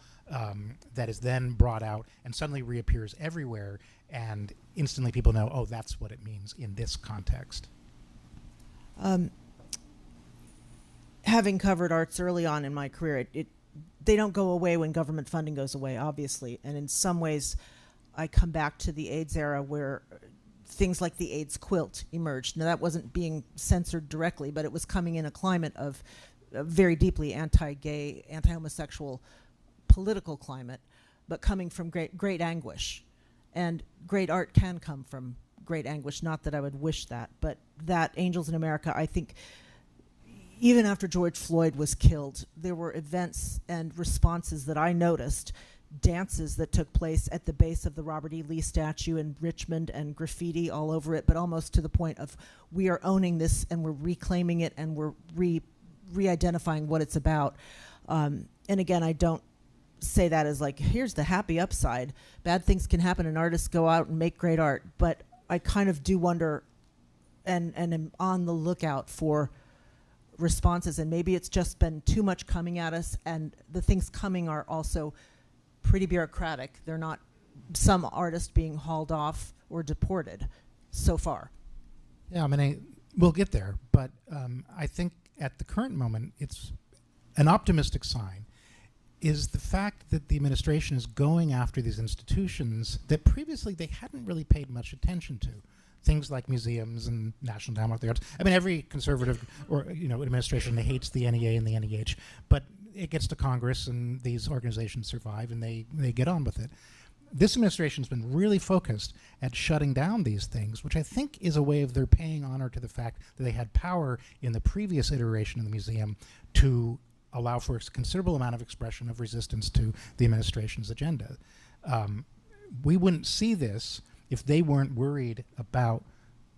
that is then brought out and suddenly reappears everywhere, and instantly people know, oh, that's what it means in this context. Having covered arts early on in my career, they don't go away when government funding goes away, obviously. And in some ways, I come back to the AIDS era where things like the AIDS quilt emerged. Now, that wasn't being censored directly, but it was coming in a climate of very deeply anti-gay, anti-homosexual political climate, but coming from great anguish. And great art can come from great anguish. Not that I would wish that, but that Angels in America, I think, even after George Floyd was killed, there were events and responses that I noticed, dances that took place at the base of the Robert E. Lee statue in Richmond and graffiti all over it, but almost to the point of we are owning this and we're reclaiming it and we're re-identifying what it's about. And again, I don't say that as like, here's the happy upside. Bad things can happen and artists go out and make great art, but I kind of do wonder and am on the lookout for responses, and maybe it's just been too much coming at us, and the things coming are also pretty bureaucratic. They're not some artists being hauled off or deported so far. Yeah, I mean, we'll get there, but I think at the current moment, it's an optimistic sign is the fact that the administration is going after these institutions that previously they hadn't really paid much attention to. Things like museums and National Endowment of the Arts. I mean, every conservative or administration hates the NEA and the NEH, but it gets to Congress and these organizations survive and they get on with it. This administration's been really focused at shutting down these things, which I think is a way of their paying honor to the fact that they had power in the previous iteration of the museum to allow for a considerable amount of expression of resistance to the administration's agenda. We wouldn't see this if they weren't worried about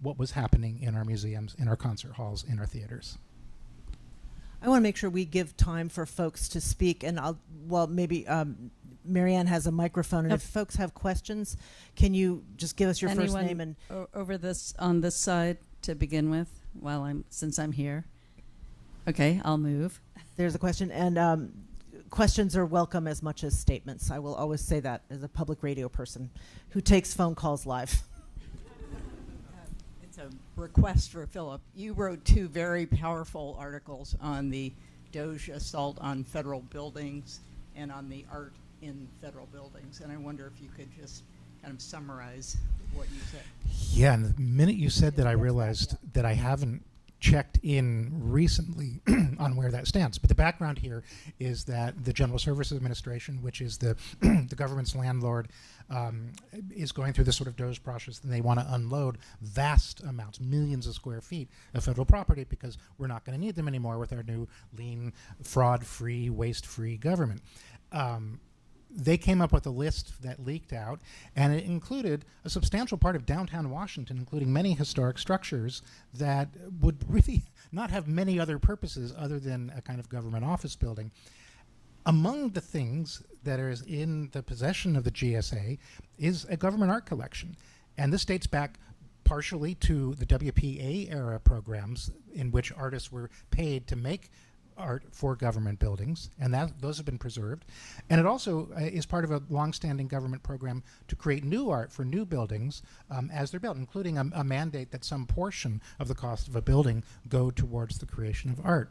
what was happening in our museums, in our concert halls, in our theaters. I want to make sure we give time for folks to speak, and maybe Marianne has a microphone, and if folks have questions, can you just give us your first name and over this on this side to begin with? Since I'm here, okay, I'll move. There's a question, and questions are welcome as much as statements. I will always say that as a public radio person who takes phone calls live. It's a request for Philip. You wrote 2 very powerful articles on the Doge assault on federal buildings and on the art in federal buildings, and I wonder if you could just kind of summarize what you said. Yeah, and the minute you said that, I realized that I haven't checked in recently on where that stands. But the background here is that the General Services Administration, which is the the government's landlord, is going through this sort of DOGE process, and they want to unload vast amounts, millions of square feet of federal property, because we're not going to need them anymore with our new lean, fraud-free, waste-free government. They came up with a list that leaked out, and it included a substantial part of downtown Washington, including many historic structures that would really not have many other purposes other than a kind of government office building. Among the things that is in the possession of the GSA is a government art collection. And this dates back partially to the WPA era programs in which artists were paid to make art for government buildings, and those have been preserved. And it also is part of a long-standing government program to create new art for new buildings as they're built, including a mandate that some portion of the cost of a building go towards the creation of art.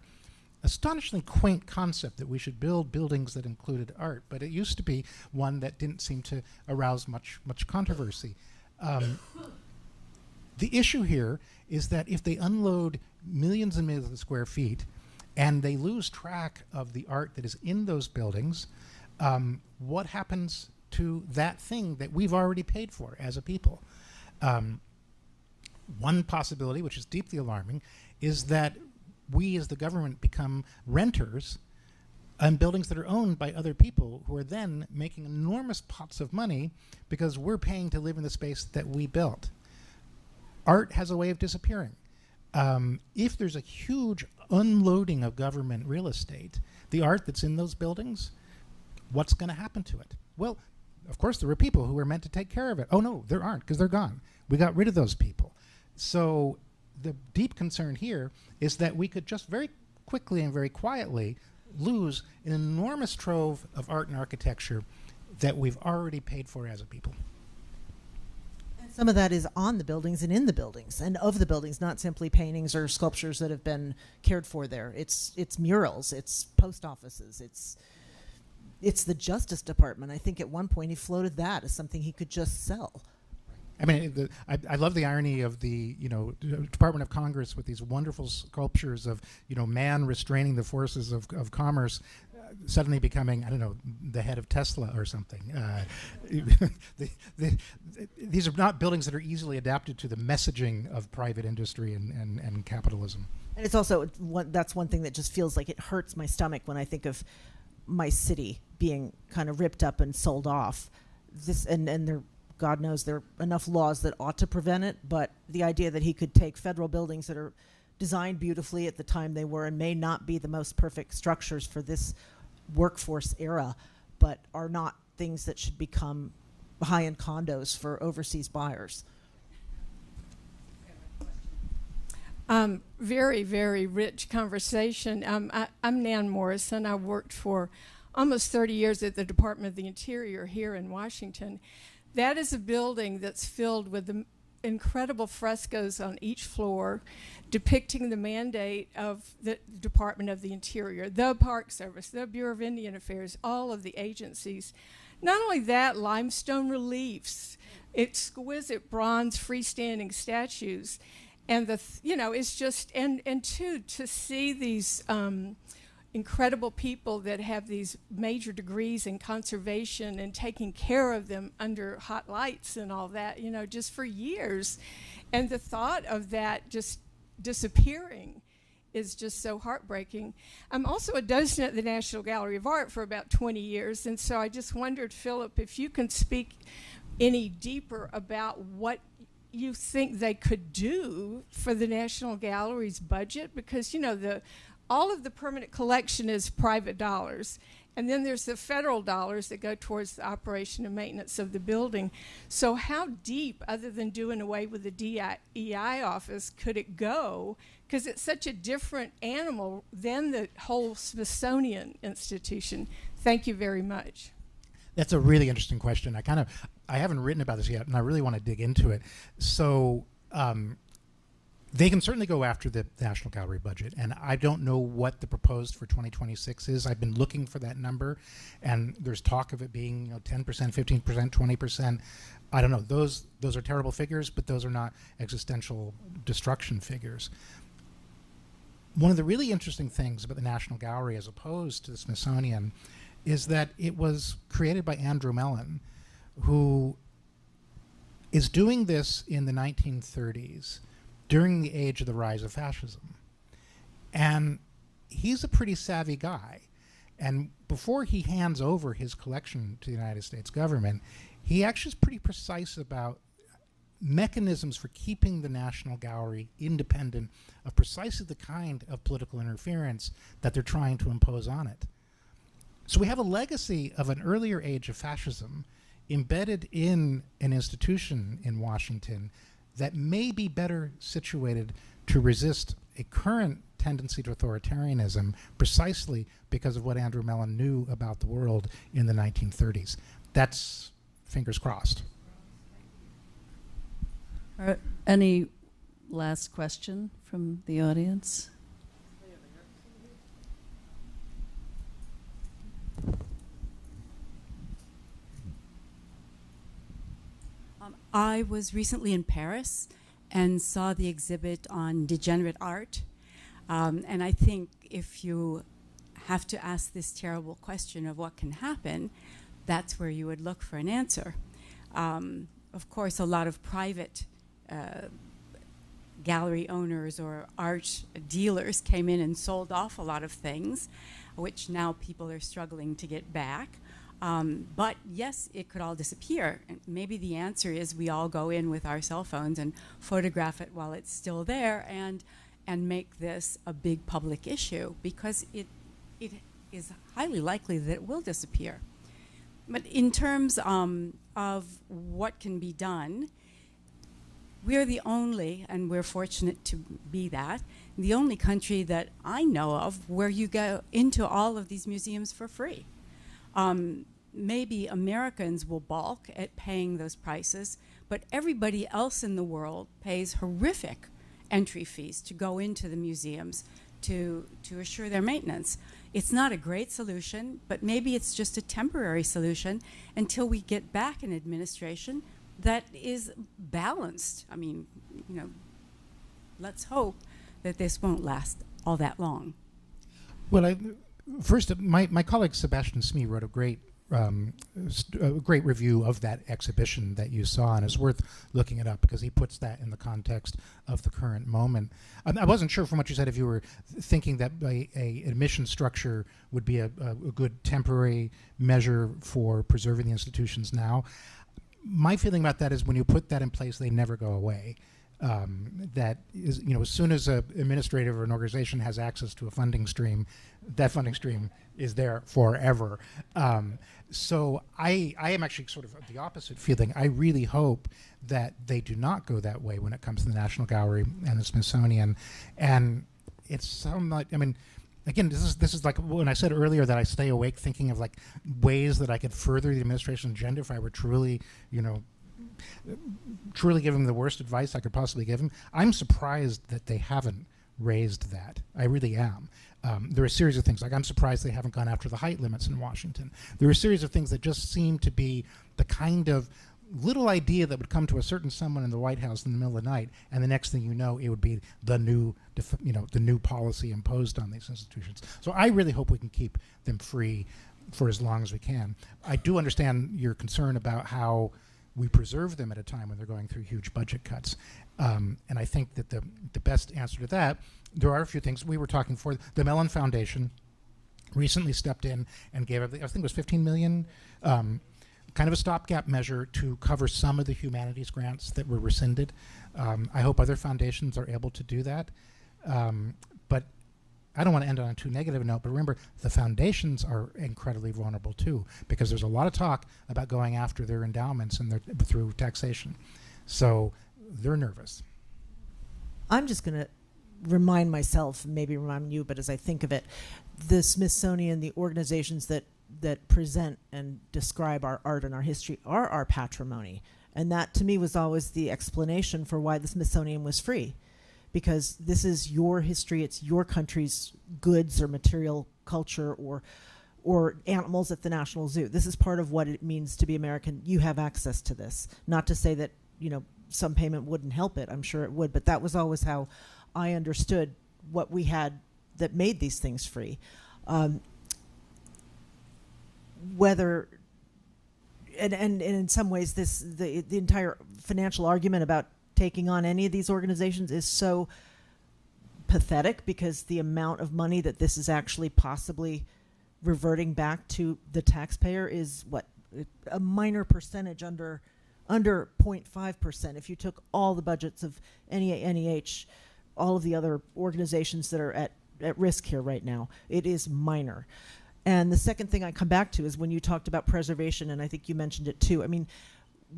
Astonishingly quaint concept that we should build buildings that included art, but it used to be one that didn't seem to arouse much controversy. The issue here is that if they unload millions and millions of square feet and they lose track of the art that is in those buildings, what happens to that thing that we've already paid for as a people? One possibility, which is deeply alarming, is that we as the government become renters on buildings that are owned by other people who are then making enormous pots of money because we're paying to live in the space that we built. Art has a way of disappearing. If there's a huge unloading of government real estate, the art that's in those buildings, what's going to happen to it? Well, of course, there were people who were meant to take care of it. Oh, no, there aren't, because they're gone. We got rid of those people. So the deep concern here is that we could just very quickly and very quietly lose an enormous trove of art and architecture that we've already paid for as a people. Some of that is on the buildings and in the buildings and of the buildings, not simply paintings or sculptures that have been cared for there. It's murals, it's post offices, it's the Justice Department. I think at one point he floated that as something he could just sell. I mean, I love the irony of the Department of Congress with these wonderful sculptures of man restraining the forces of commerce, suddenly becoming, I don't know, the head of Tesla or something. These are not buildings that are easily adapted to the messaging of private industry and capitalism. And it's also that's one thing that just feels like it hurts my stomach when I think of my city being kind of ripped up and sold off. And there, God knows, there are enough laws that ought to prevent it, but the idea that he could take federal buildings that are designed beautifully at the time they were and may not be the most perfect structures for this workforce era, but are not things that should become high-end condos for overseas buyers. Very, very rich conversation. I'm Nan Morrison. I worked for almost 30 years at the Department of the Interior here in Washington. That is a building that's filled with the incredible frescoes on each floor depicting the mandate of the Department of the Interior, the Park Service, the Bureau of Indian Affairs, all of the agencies. Not only that, limestone reliefs, exquisite bronze freestanding statues, and it's just, and to see these incredible people that have these major degrees in conservation and taking care of them under hot lights and all that, just for years. And the thought of that just disappearing is just so heartbreaking. I'm also a docent at the National Gallery of Art for about 20 years, and so I just wondered, Philip, if you can speak any deeper about what you think they could do for the National Gallery's budget, because all of the permanent collection is private dollars, and then there's the federal dollars that go towards the operation and maintenance of the building. So how deep, other than doing away with the DEI office, could it go? Because it's such a different animal than the whole Smithsonian Institution. Thank you very much. That's a really interesting question. I haven't written about this yet, and I really want to dig into it. So they can certainly go after the National Gallery budget, and I don't know what the proposed for 2026 is. I've been looking for that number, and there's talk of it being 10%, 15%, 20%. I don't know. Those are terrible figures, but those are not existential destruction figures. one of the really interesting things about the National Gallery as opposed to the Smithsonian is that it was created by Andrew Mellon, who is doing this in the 1930s during the age of the rise of fascism. And he's a pretty savvy guy. And before he hands over his collection to the United States government, he actually is pretty precise about mechanisms for keeping the National Gallery independent of precisely the kind of political interference that they're trying to impose on it. So we have a legacy of an earlier age of fascism embedded in an institution in Washington that may be better situated to resist a current tendency to authoritarianism precisely because of what Andrew Mellon knew about the world in the 1930s. That's fingers crossed. Any last question from the audience? I was recently in Paris and saw the exhibit on degenerate art. And I think if you have to ask this terrible question of what can happen, that's where you would look for an answer. Of course, a lot of private gallery owners or art dealers came in and sold off a lot of things, which now people are struggling to get back. But yes, it could all disappear. And maybe the answer is we all go in with our cell phones and photograph it while it's still there and make this a big public issue, because it is highly likely that it will disappear. But in terms of what can be done, we're the only, and we're fortunate to be that, the only country that I know of where you go into all of these museums for free. Maybe Americans will balk at paying those prices, but everybody else in the world pays horrific entry fees to go into the museums to assure their maintenance. It's not a great solution, but maybe it's just a temporary solution until we get back an administration that is balanced. I mean, you know, let's hope that this won't last all that long. Well, first, my colleague Sebastian Smee wrote a great review of that exhibition that you saw, and it's worth looking it up because he puts that in the context of the current moment. I wasn't sure from what you said if you were thinking that a admission structure would be a good temporary measure for preserving the institutions now. My feeling about that is when you put that in place, they never go away. That is, you know, as soon as an administrator or an organization has access to a funding stream, that funding stream is there forever. So I am actually sort of the opposite feeling. I really hope that they do not go that way when it comes to the National Gallery and the Smithsonian. And it's somewhat, I mean, again, this is like when I said earlier that I stay awake thinking of like ways that I could further the administration's agenda if I were truly, you know, truly give him the worst advice I could possibly give him. I'm surprised that they haven't raised that. I really am. There are a series of things, like I'm surprised they haven't gone after the height limits in Washington. There are a series of things that just seem to be the kind of little idea that would come to a certain someone in the White House in the middle of the night, and the next thing you know, it would be the new, the new policy imposed on these institutions. So I really hope we can keep them free for as long as we can. I do understand your concern about how we preserve them at a time when they're going through huge budget cuts. And I think that the best answer to that, there are a few things. We were talking for the Mellon Foundation recently stepped in and gave, I think it was $15 million, kind of a stopgap measure to cover some of the humanities grants that were rescinded. I hope other foundations are able to do that. But I don't want to end on a too negative note, but remember, the foundations are incredibly vulnerable too, because there's a lot of talk about going after their endowments and through taxation. So they're nervous. I'm just going to remind myself, maybe remind you, but as I think of it, the Smithsonian, the organizations that present and describe our art and our history are our patrimony. And that, to me, was always the explanation for why the Smithsonian was free. Because this is your history, it's your country's goods or material culture or animals at the National Zoo. This is part of what it means to be American. You have access to this. Not to say that, you know, some payment wouldn't help it. I'm sure it would, but that was always how I understood what we had that made these things free. Whether and in some ways the entire financial argument about taking on any of these organizations is so pathetic, because the amount of money that this is actually possibly reverting back to the taxpayer is what, a minor percentage, under 0.5%. If you took all the budgets of NEH, all of the other organizations that are at risk here right now, it is minor. And the second thing I come back to is when you talked about preservation, and I think you mentioned it too. I mean,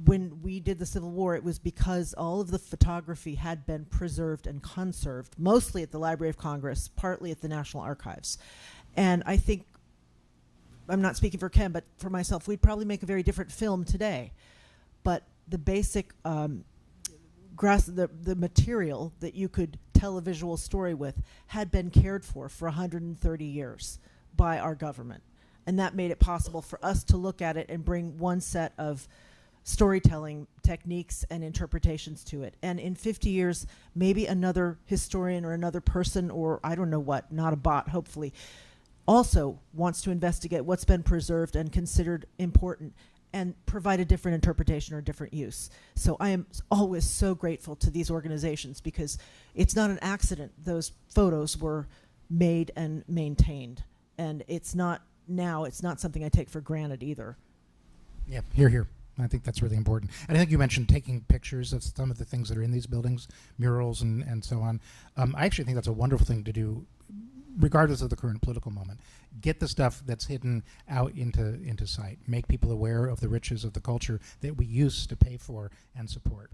when we did the Civil War, it was because all of the photography had been preserved and conserved, mostly at the Library of Congress, partly at the National Archives. And I think, I'm not speaking for Ken, but for myself, we'd probably make a very different film today. But the basic the material that you could tell a visual story with had been cared for 130 years by our government. And that made it possible for us to look at it and bring one set of storytelling techniques and interpretations to it. And in 50 years, maybe another historian or another person, or I don't know what, not a bot, hopefully, also wants to investigate what's been preserved and considered important and provide a different interpretation or different use. So I am always so grateful to these organizations, because it's not an accident those photos were made and maintained. And it's not something I take for granted either. Yeah, here. I think that's really important. And I think you mentioned taking pictures of some of the things that are in these buildings, murals and so on. I actually think that's a wonderful thing to do, regardless of the current political moment. Get the stuff that's hidden out into sight. Make people aware of the riches of the culture that we used to pay for and support.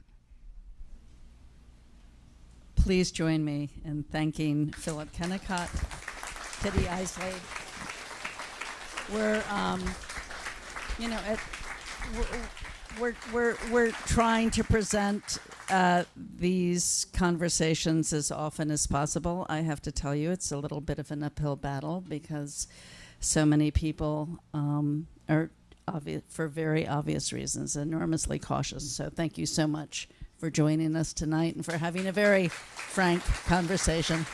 Please join me in thanking Philip Kennicott, Kitty Eisele. We're trying to present these conversations as often as possible. I have to tell you, it's a little bit of an uphill battle, because so many people are, for very obvious reasons, enormously cautious. So thank you so much for joining us tonight and for having a very frank conversation.